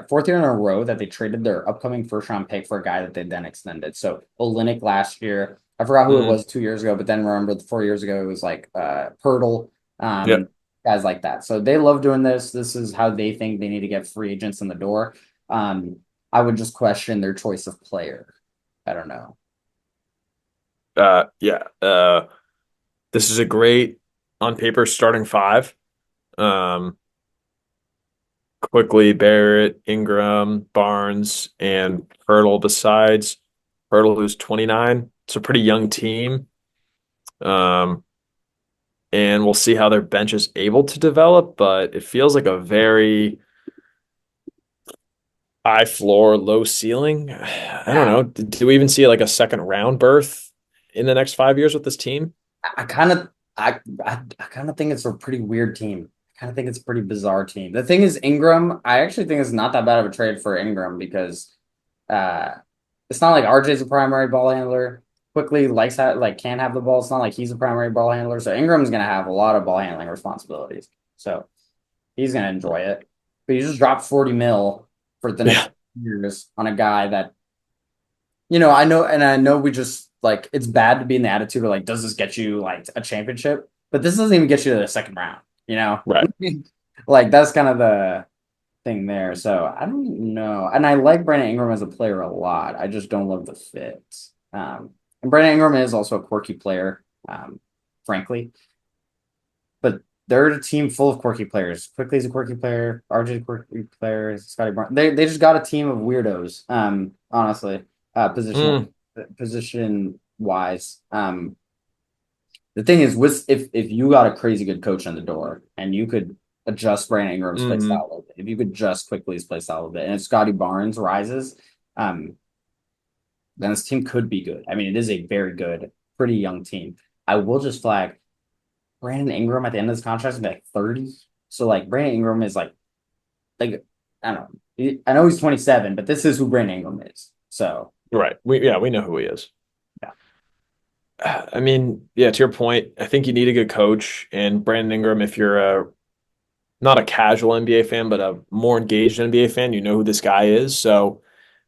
fourth year in a row that they traded their upcoming first round pick for a guy that they then extended. So Olynyk last year, I forgot who it Mm, was 2 years ago, but then remember 4 years ago it was like Pirtle. yeah. Guys like that. So they love doing this. This is how they think they need to get free agents in the door. Um, I would just question their choice of player. I don't know. Yeah. This is a great on paper starting five. Um, Quickly Barrett, Ingram, Barnes, and Hurdle. Besides Hurdle, who's 29, it's a pretty young team. Um, and we'll see how their bench is able to develop, but it feels like a very high floor, low ceiling. I don't Yeah, know. Do we even see like a second round berth in the next 5 years with this team? I kind of, I kind of think it's a pretty weird team. I kind of think it's a pretty bizarre team. The thing is, Ingram. I actually think it's not that bad of a trade for Ingram because uh, it's not like RJ's a primary ball handler. Quickly can't have the ball. It's not like he's a primary ball handler. So Ingram's gonna have a lot of ball handling responsibilities. So he's gonna enjoy it. But you just dropped 40 mil for the next Yeah, years on a guy that I know we just like it's bad to be in the attitude of like, does this get you like a championship? But this doesn't even get you to the second round, you know? right. Like that's kind of the thing there. So I don't know. And I like Brandon Ingram as a player a lot. I just don't love the fit. And Brandon Ingram is also a quirky player, frankly. But they're a team full of quirky players. Quickly is a quirky player. RJ's a quirky player. Scotty Barnes. They just got a team of weirdos. Honestly, Mm, position wise. The thing is, with if you got a crazy good coach on the door and you could adjust Brandon Ingram's play style hmm a little bit, if you could adjust quickly his play style a little bit, and if Scotty Barnes rises, um, then this team could be good. I mean, it is a very good, pretty young team. I will just flag Brandon Ingram at the end of this contract is like 30. So like Brandon Ingram is like I don't know. I know he's 27, but this is who Brandon Ingram is. So Right. We know who he is. yeah, I mean, yeah, to your point, I think you need a good coach. And Brandon Ingram, if you're not a casual NBA fan, but a more engaged NBA fan, you know who this guy is. So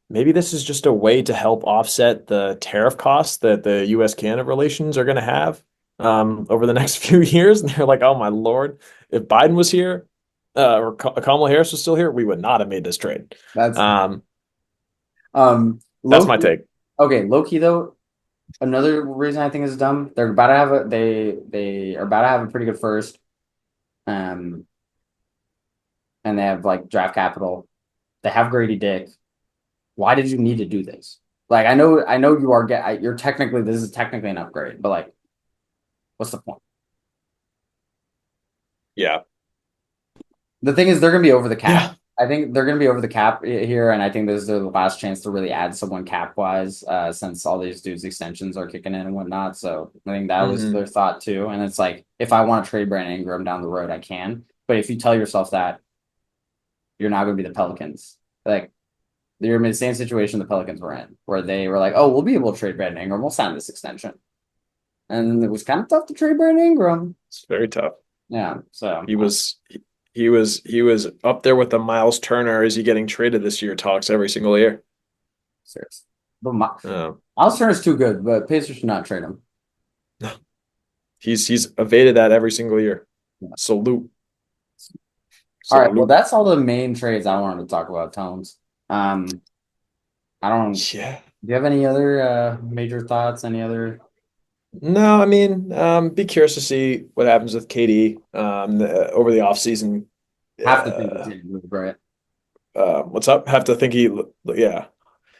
maybe this is just a way to help offset the tariff costs that the U.S. Canada relations are going to have over the next few years. And they're like, oh my Lord, if Biden was here or Kamala Harris was still here, we would not have made this trade. that's Um, that's my Loki. take. Okay, Loki though. Another reason I think is dumb. They're about to have a they are about to have a pretty good first. Um, and they have like draft capital. They have Grady Dick. Why did you need to do this? Like I know you are you're technically this is technically an upgrade, but like what's the point? Yeah. The thing is they're gonna be over the cap. Yeah. I think they're gonna be over the cap here, and I think this is their last chance to really add someone cap wise, since all these dudes extensions are kicking in and whatnot. So I think that was hmm their thought too. And it's like if I want to trade Brandon Ingram down the road, I can. But if you tell yourself that you're not gonna be the Pelicans, like you're in the same situation the Pelicans were in, where they were like, "Oh, we'll be able to trade Brandon Ingram. We'll sign this extension," and it was kind of tough to trade Brandon Ingram. It's very tough. Yeah, so He was he was up there with the Miles Turner. Is he getting traded this year? Talks every single year. serious. But my, Uh, Miles Turner's too good, but Pacers should not trade him. he's evaded that every single year. Yeah. Salute, All right, well, salute. that's all the main trades I wanted to talk about, Tones. Um, I don't. Yeah. Do you have any other major thoughts? Any other No, I mean, be curious to see what happens with KD over the offseason. have to think it's Uh, in move, right? what's up? Have to think yeah.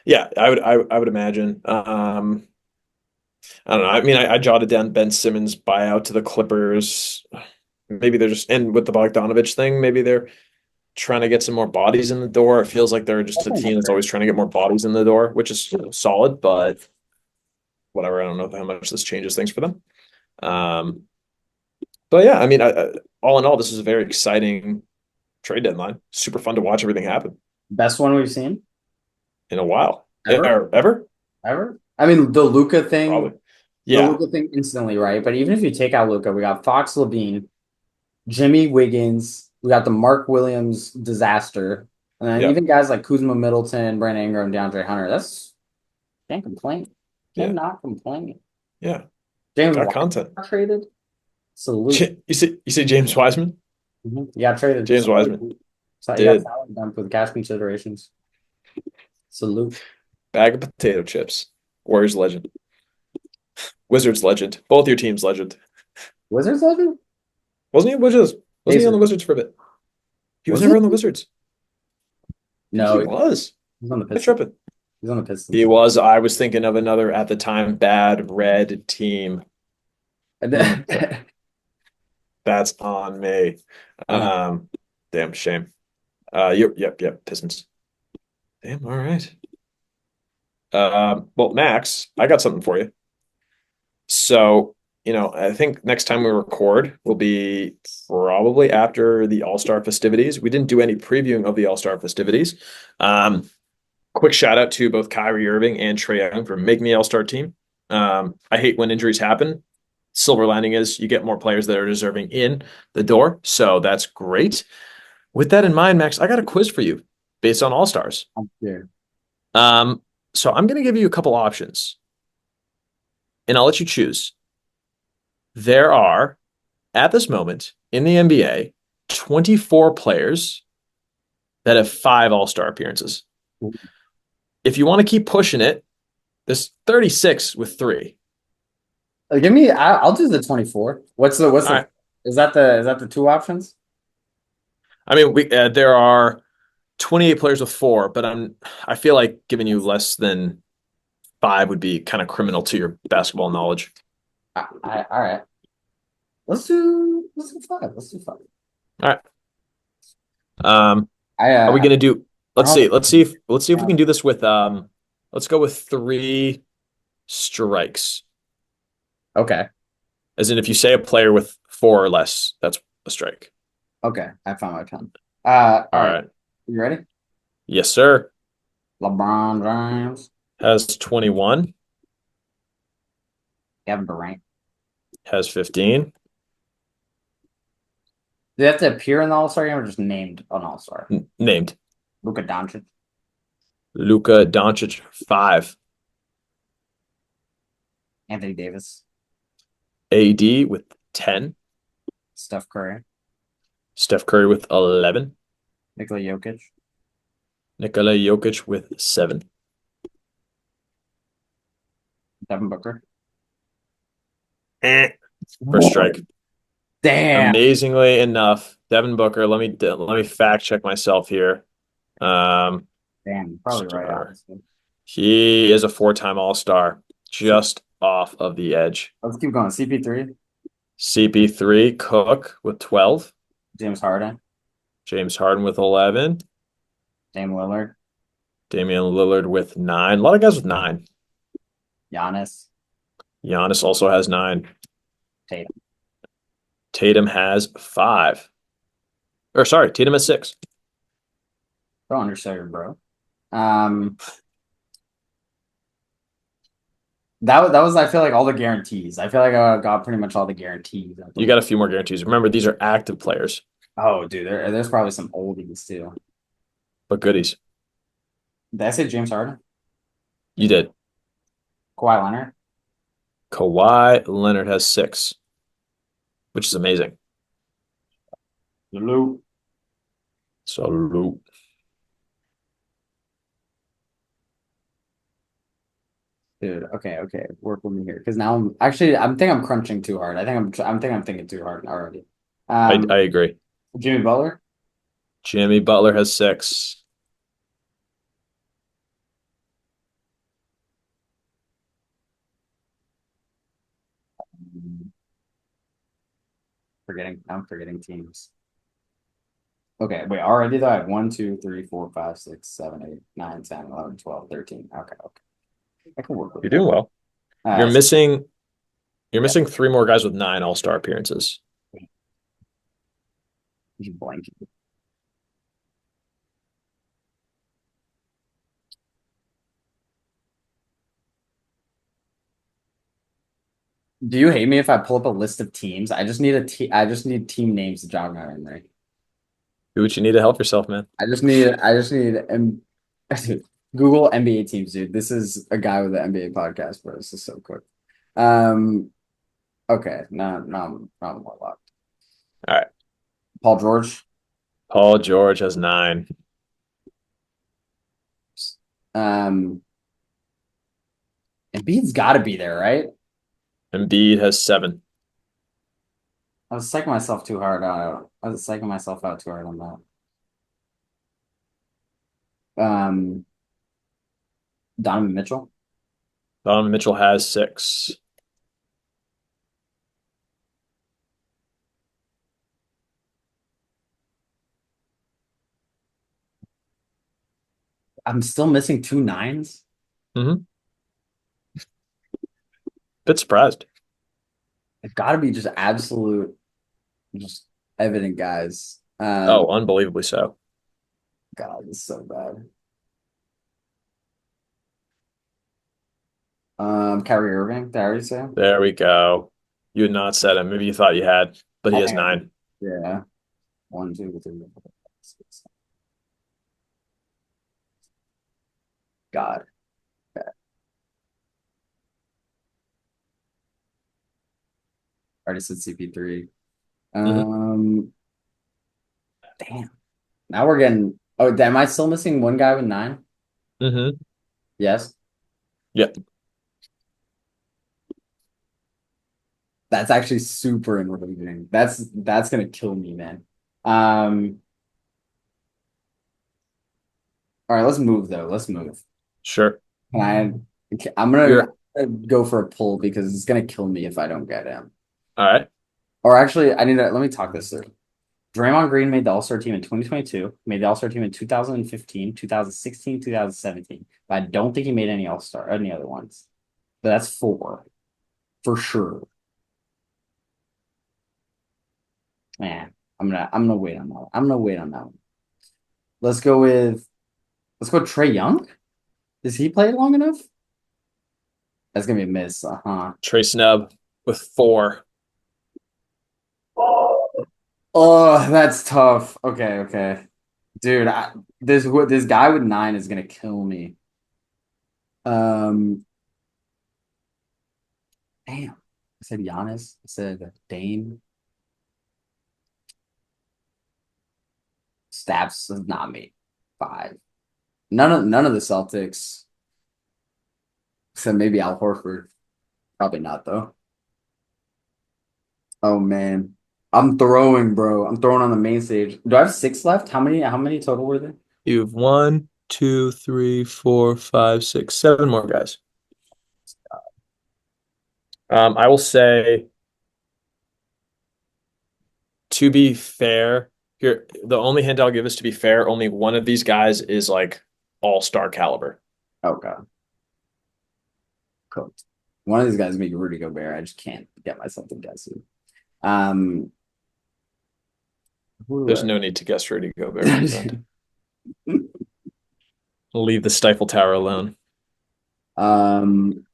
Yeah, I would imagine. I don't know. I mean, I jotted down Ben Simmons buyout to the Clippers. Maybe they're just and with the Bogdanovich thing, maybe they're trying to get some more bodies in the door. It feels like they're just That's a an team that's upgrade. always trying to get more bodies in the door, which is solid, but whatever. I don't know how much this changes things for them. Um, but yeah, I mean, all in all, this is a very exciting trade deadline. Super fun to watch everything happen Best one we've seen in a while. ever, Or ever? ever. I mean, Probably. the Yeah. Luca thing instantly, right? But even if you take out Luca, we got Fox Levine, Jimmy Wiggins, we got the Mark Williams disaster, and then Yeah. even guys like Kuzma Middleton, Brandon Ingram, DeAndre Hunter. That's can't complain. Yeah. Cannot complain. Yeah. James Got Wiseman content. got traded. Salute. You see James Wiseman? You got traded. James Wiseman Salute. So you got did. salary done for the cash considerations. Salute. Bag of potato chips. Warriors legend. Wizards legend. Both your teams legend. Wizards legend? Wasn't he Wizards? Wasn't he on the Pacers. Wizards for a bit? He was Was never it? on the Wizards. I think he No, was. he's on the I Pistons. tripping. He's on the He Pistons. was. I was thinking of another at the time bad red team. Hmm, that's on me. Uh, Um, damn shame. Yep. Pistons. Damn. All right. Well, Max, I got something for you. So, I think next time we record will be probably after the All-Star festivities. We didn't do any previewing of the All-Star festivities. Um, quick shout out to both Kyrie Irving and Trae Young for making the All-Star team. I hate when injuries happen. Silver lining is you get more players that are deserving in the door. So that's great. With that in mind, Max, I got a quiz for you based on All-Stars. I'm scared. Um, so I'm going to give you a couple options and I'll let you choose. There are, at this moment in the NBA, 24 players that have 5 All-Star appearances. If you want to keep pushing it, there's 36 with 3. Give me. I'll do the 24. What's All the? right. Is that the two options? I mean, there are 28 players with 4, but I feel like giving you less than 5 would be kind of criminal to your basketball knowledge. All right. Let's do five. Let's do five. All right. Um, I are we gonna do? I Let's don't see. have Let's see if we a, can do this with. Let's go with 3 strikes. okay. As in, if you say a player with 4 or less, that's a strike. Okay. I found my pen. All All right. right. You ready? Yes, sir. LeBron James, Has 21. Kevin Durant. Has 15. Do they have to appear in the All Star game or just named an All Star? Named Luka Doncic, Luka Doncic 5. Anthony Davis, AD with 10. Steph Curry, Steph Curry with 11. Nikola Jokic, Nikola Jokic with 7. Devin Booker. Eh. First strike. Damn. Amazingly enough, Devin Booker. Let me fact check myself here. Um, Damn. You're probably right, Star. honestly. He is a 4-time All-Star, just off of the edge. Let's keep going. CP3, CP3 Cook with 12. James Harden, James Harden with 11. Dame Lillard, Damian Lillard with 9. A lot of guys with 9. Giannis, Giannis also has 9. Tatum. Tatum has 5. Or sorry, Tatum has 6. Don't undersell your bro. Um, that was I feel like all the guarantees. I feel like I got pretty much all the guarantees. You got a few more guarantees. Remember, these are active players, Oh, dude, there's probably some oldies too. but goodies. Did I say James Harden? You did. Kawhi Leonard? Kawhi Leonard has 6, which is amazing. Lou. So Dude, okay. Work with me here. Because now I'm think I'm crunching too hard. I'm thinking too hard already. I agree. Jimmy Butler? Jimmy Butler has 6. I'm forgetting teams. Okay, wait, already though I have 1, 2, 3, 4, 5, 6, 7, 8, 9, 10, 11, 12, 13. Okay. I can work with You're that. doing well. You're Uh, missing you're yeah, missing 3 more guys with 9 All-Star appearances. just blank. Do you hate me if I pull up a list of teams? I just need team names to jog my memory. Do what you need to help yourself, man. I just need Google NBA teams, dude. This is a guy with an NBA podcast, bro. This is so quick. Um, okay, no more locked. All right. Paul George. Paul George has 9. Um, Embiid's got to be there, right? Embiid has 7. I was psyching myself too hard. I was psyching myself out too hard on that. Donovan Mitchell. Donovan Mitchell has 6. I'm still missing two nines. Mm-hmm. Bit surprised. It's got to be just absolute, just evident guys. Oh, unbelievably so. God, it's so bad. Kyrie Irving. Did I already say him? There we go. You had not said him. Maybe you thought you had, but he I has think I 9. Yeah. 1, 2, 3, 4, 5, 6. God. Okay. Already said CP3. Mm-hmm. Um, damn. Now we're getting Oh, am I still missing one guy with 9? Mm-hmm. Yes. Yeah, That's actually super enraging. That's gonna kill me, man. Um, all right, let's move though. Let's move. sure. Can I? I'm You're gonna go for a pull because it's gonna kill me if I don't get him. all right. Or actually, I need to let me talk this through. Draymond Green made the All-Star team in 2022, made the All-Star team in 2015, 2016, 2017. But I don't think he made any All-Star, any other ones. But that's four for sure. Man, I'm gonna wait on that one. I'm gonna wait on that one. Let's go with let's go Trey Young. Does he play long enough? That's gonna be a miss. Uh-huh. Trey Snub with 4. Oh, that's tough. Okay, okay. Dude, this guy with 9 is gonna kill me. Um, damn. I said Giannis. I said Dame. Stabs is not me. 5. None of the Celtics. Except maybe Al Horford. Probably not though. Oh man. I'm throwing, bro. I'm throwing on the main stage. Do I have 6 left? How many total were there? You have 1, 2, 3, 4, 5, 6, 7 more guys. I will say, to be fair, here the only hint I'll give is to be fair, only one of these guys is like all-star caliber. Oh god. Cooked. One of these guys make Rudy Gobert. I just can't get myself to guess it. Um who There's do no need to guess Rudy Gobert, my friend. I- Leave the Stifle Tower alone. um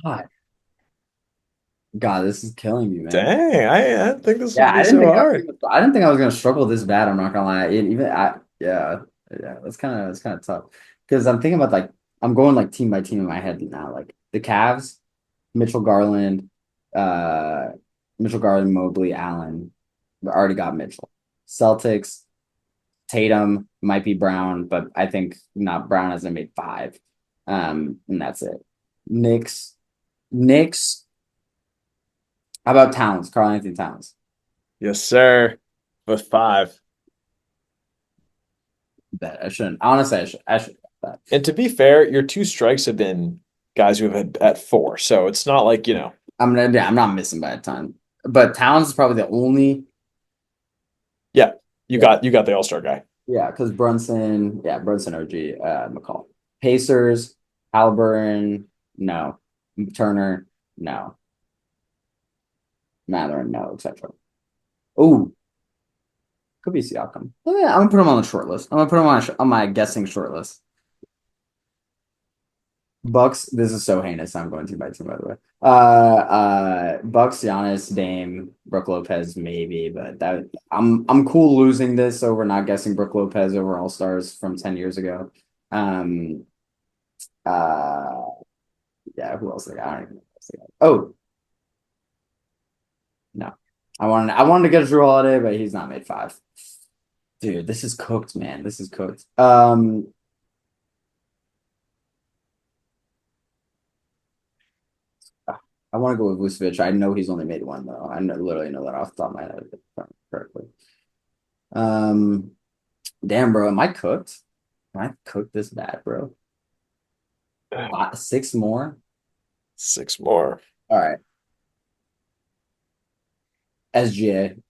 God. God, this is killing me, man. Dang, I didn't think this Yeah, would be so hard. I didn't think I was gonna struggle this bad. I'm not gonna lie. Yeah, yeah. That's kind of tough because I'm thinking about like I'm going like team by team in my head now. Like the Cavs, Mitchell Garland, uh, Mitchell Garland, Mobley, Allen. We already got Mitchell. Celtics, Tatum might be Brown, but I think not. Brown hasn't made 5. And that's it. Knicks, Knicks. How about Towns? Karl Anthony Towns. Yes, sir. With 5. Bet I shouldn't. Honestly, I should bet. And to be fair, your 2 strikes have been guys who have had at 4. So it's not like, Yeah, I'm not missing by a ton. But Towns is probably the only. yeah, you Yeah, got the all-star guy. yeah, because Brunson, OG, McCall, Pacers, Halliburton, no, Turner, no, Matherin, no, etc. Oh, could be Siakam. Oh, yeah, I'm gonna put him on the short list. I'm gonna put him on my guessing short list. Bucks. This is so heinous. I'm going to by team, by the way. Bucks, Giannis, Dame, Brook Lopez, maybe, but I'm cool losing this over not guessing Brook Lopez over All Stars from 10 years ago. Um, uh, yeah, who else? I don't even know who else they got. Oh no, I wanted to get Drew Holiday, but he's not made 5. Dude, this is cooked, man. This is cooked. I want to go with Vucevic. I know he's only made 1 though. Literally know that off the top of my head if I remember correctly. Um, damn, bro, am I cooked? Am I cooked this bad, bro? 6 more. 6 more. All right, SGA.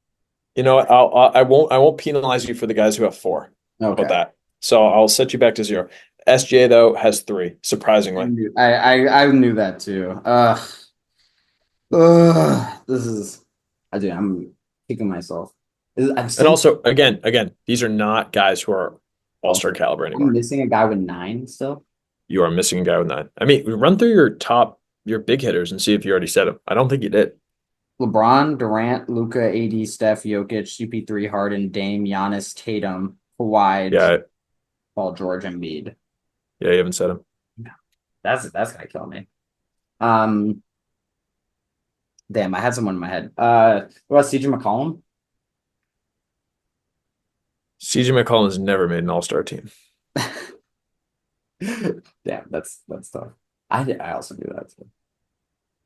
You know what? I won't penalize you for the guys who have 4. How about Okay, that? So I'll set you back to 0. SJ though has 3, surprisingly. I knew that too. This is. I'm kicking myself. I'm And still also, again, these are not guys who are all-star also. caliber I'm anymore. missing a guy with 9 still. You are missing a guy with 9. I mean, run through your big hitters and see if you already said them. I don't think you did. LeBron, Durant, Luca, AD, Steph, Jokic, CP3, Harden, Dame, Giannis, Tatum, Kawhi, Yeah, Paul George, Embiid. yeah, you haven't said them. That's gonna kill me. Um, damn, I had someone in my head. What about CJ McCollum? CJ McCollum has never made an All-Star team. Damn, that's tough. I also do that too.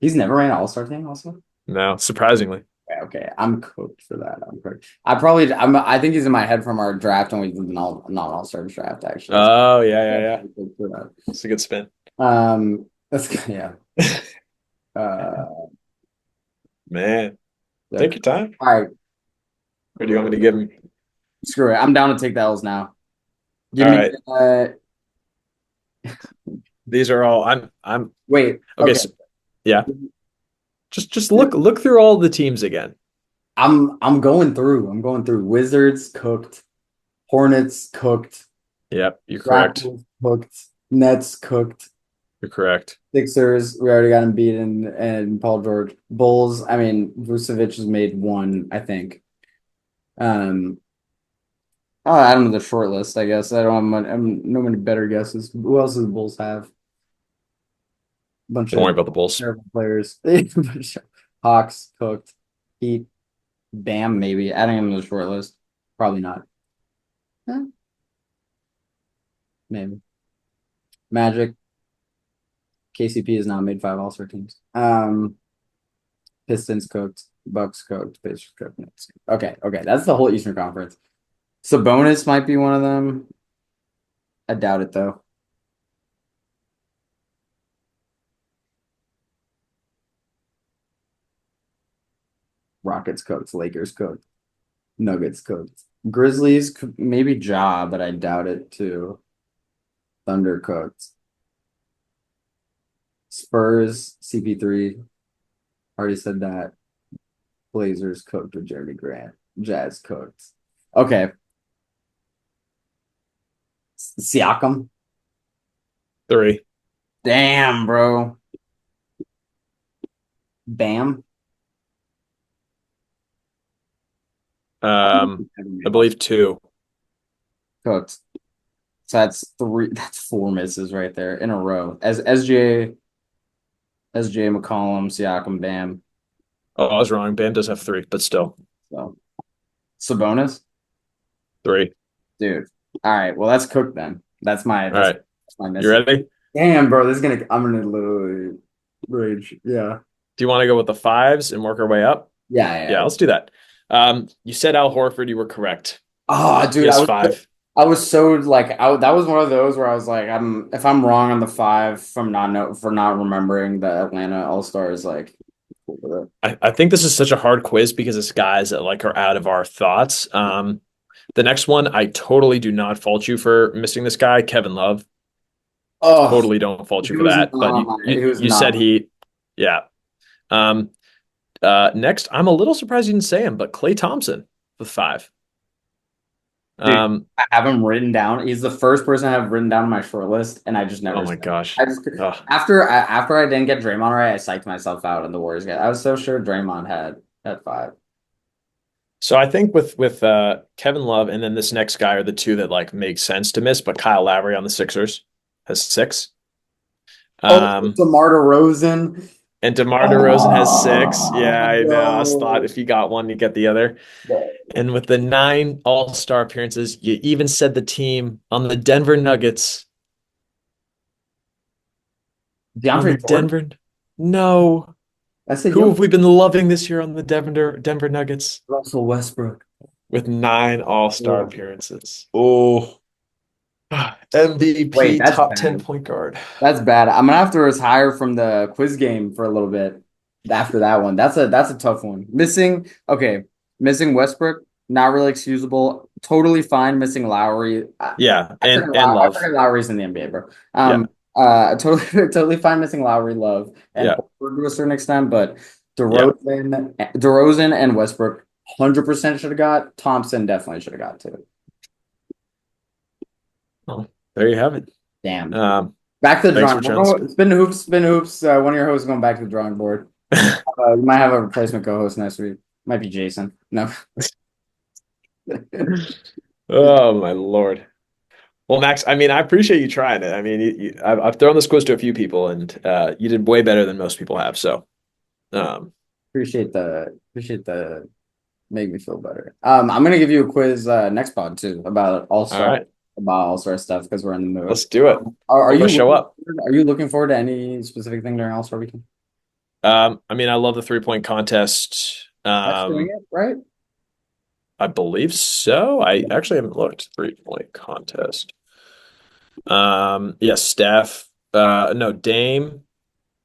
He's never ran an All-Star team also? No, surprisingly. Okay, I'm cooked for that. I'm cooked. I think he's in my head from our draft when we did the non-All-Star draft, actually. Oh, yeah, yeah, Yeah, yeah. I'm cooked for that. It's a good spin. Yeah. Uh, Man, yeah. take your time. All right, Or do you want me to give him? screw it. I'm down to take the L's now. Give All me right. These are all I'm wait, okay, okay. so yeah. Just look through all the teams again. I'm going through. I'm going through. Wizards cooked, Hornets cooked, Yep, you're correct. Raptors cooked, Nets cooked, You're correct. Sixers. We already got Embiid and Paul George. Bulls. I mean, Vucevic has made one, I think. Um, oh, I don't know the short list. I guess I don't have no many better guesses. Who else do the Bulls have? Bunch Don't worry of about the Bulls. terrible players. Hawks cooked. Heat. Bam, maybe adding him to the short list. Probably not. Eh, maybe. Magic. KCP has not made five All-Star teams. Pistons cooked. Bucks cooked. Pacers cooked. Knicks cooked. Okay. That's the whole Eastern Conference. Sabonis might be one of them. I doubt it though. Rockets cooked. Lakers cooked. Nuggets cooked. Grizzlies maybe Ja, but I doubt it too. Thunder cooked. Spurs CP3. Already said that. Blazers cooked with Jeremy Grant. Jazz cooked. Okay. Siakam. 3. Damn, bro. Bam. I believe 2. Cooked. So that's three. That's four misses right there in a row. As SJ McCollum, Siakam, Bam. Oh, I was wrong. Bam does have 3, but still So Sabonis, 3. dude. All right. Well, that's cooked then. All right. That's my You missing. ready? Damn, bro. This is gonna. I'm gonna literally rage. Yeah. Do you want to go with the fives and work our way up? Yeah, Yeah. let's do that. You said Al Horford. You were correct. Oh, He dude. has 5. I was so like that was one of those where I was like, if I'm wrong on the five from for not remembering the Atlanta All Stars, like cool with it. I think this is such a hard quiz because it's guys that like are out of our thoughts. The next one, I totally do not fault you for missing this guy, Kevin Love. Oh, Totally don't fault you he for was not that. But on my. He was you not. said yeah. Um, next, I'm a little surprised you didn't say him, but Klay Thompson with 5. Dude, Um, I have him written down. He's the first person I have written down on my short list, and I just oh never my said it. gosh. I just Ugh. after I didn't get Draymond right, I psyched myself out in the Warriors game. I was so sure Draymond had five. So I think with Kevin Love and then this next guy are the two that like make sense to miss, but Kyle Lowry on the Sixers has 6. Oh, Um, DeMar DeRozan. and DeMar DeRozan has 6. Yeah, Oh I know. I thought no. if you got one, you get the other. And with the 9 All-Star appearances, you even said the team on the Denver Nuggets. On the DeAndre Jordan? Denver. No. I said Who young have we been loving this year on the Denver Nuggets Russell Westbrook. with 9 All-Star Oh. appearances? Oh. Wait, MVP that's top 10 bad. point guard. That's bad. I'm gonna have to retire from the quiz game for a little bit after that one. That's a tough one. Missing Westbrook, not really excusable. Totally fine missing Lowry. Yeah, and I Love. forget Lowry's in the NBA, bro. Yeah. Totally totally fine missing Lowry, Love, and Yeah. Horford to a certain extent, but Yeah. DeRozan and Westbrook 100% should have got. Thompson definitely should have got too. Well, there you have it. Damn. Um, Back to the thanks for drawing chance. board. Spin hoops. One of your hosts is going back to the drawing board. You might have a replacement co-host next week. Might be Jason. No. Oh my Lord. Well, Max, I mean, I appreciate you trying it. I mean, I've thrown this quiz to a few people, and you did way better than most people have. So, um, Appreciate the make me feel better. I'm gonna give you a quiz next pod too about All right, All Star stuff because we're in the mood. let's do it. Are Hope I you show up. are you looking forward to any specific thing during All Star Weekend? I mean, I love the 3-point contest. That's doing it, right? I believe so. I actually haven't looked. 3-point contest. Yes, Steph. No, Dame,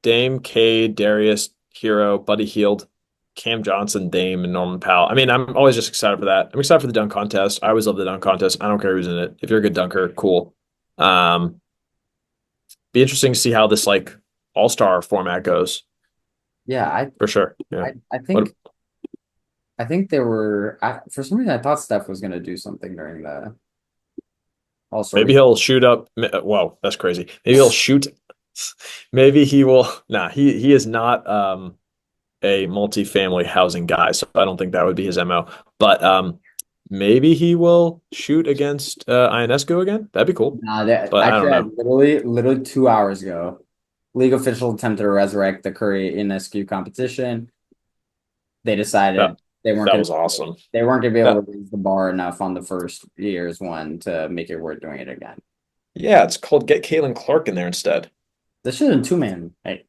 Cade, Darius, Hero, Buddy Hield, Cam Johnson, Dame, and Norman Powell. I mean, I'm always just excited for that. I'm excited for the dunk contest. I always love the dunk contest. I don't care who's in it. If you're a good dunker, cool. Um, be interesting to see how this like all-star format goes Yeah, for sure. Yeah. I What think there were for some reason I thought Steph was gonna do something during the All Star maybe Week. he'll shoot up. Whoa, that's crazy. Maybe he'll shoot. Maybe he will. Nah, he is not a multifamily housing guy, so I don't think that would be his MO. But maybe he will shoot against Ionescu again. That'd be cool. Nah, that But I don't actually I know. literally 2 hours ago, league official attempted to resurrect the Curry Ionescu competition. They decided That they weren't that gonna was awesome. be able That to raise the bar enough on the first year's one to make it worth doing it again. yeah, it's called get Caitlin Clark in there instead. This should have been two-man. Hey,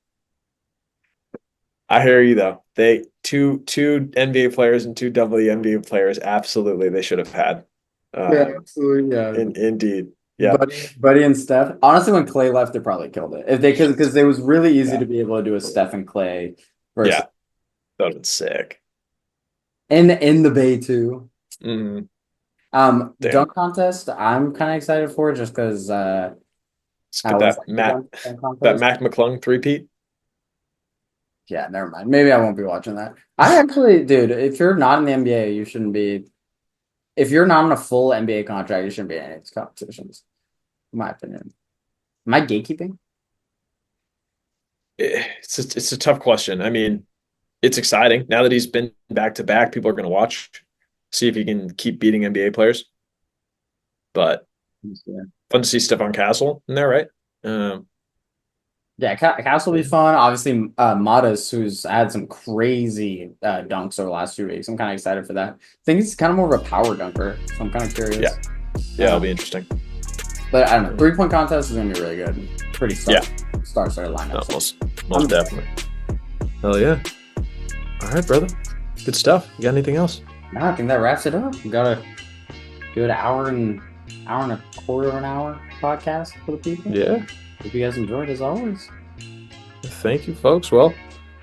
I hear you though. They two NBA players and two WNBA players. Absolutely, they should have had. yeah, Um, absolutely, yeah. indeed, yeah, Buddy and Steph. Honestly, when Clay left, they probably killed it. If they could, because it was really easy yeah, to be able to do a Steph and Clay versus yeah. That would have been sick. in the Bay too. Mm, damn. Dunk contest. I'm kind of excited for it just because Let's I get always that like the dunk That contest. Mac McClung three-peat. Yeah, never mind. Maybe I won't be watching that. I actually, dude, if you're not in the NBA, you shouldn't be. If you're not on a full NBA contract, you shouldn't be in any of these competitions. In my opinion. Am I gatekeeping? It's a tough question. I mean, it's exciting now that he's been back to back. People are going to watch, see if he can keep beating NBA players. But Yeah. fun to see Stephon Castle in there, right? Um, Yeah, Castle will be fun. Obviously, Modest, who's had some crazy dunks over the last few weeks. I'm kind of excited for that. I think he's kind of more of a power dunker, so I'm kind of curious. yeah, yeah, it'll be interesting. But I don't know. 3-point contest is gonna be really good. Pretty Yeah, star no, lineup. most definitely. Hell yeah! All right, brother. Good stuff. You got anything else? No, I think that wraps it up. We got a good hour and a quarter of an hour podcast for the people. Yeah. Hope you guys enjoyed as always. Thank you, folks. Well,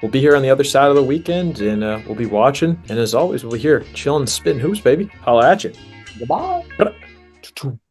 we'll be here on the other side of the weekend, and we'll be watching. And as always, we'll be here chilling, spitting hoops, baby. Holla at you. Goodbye.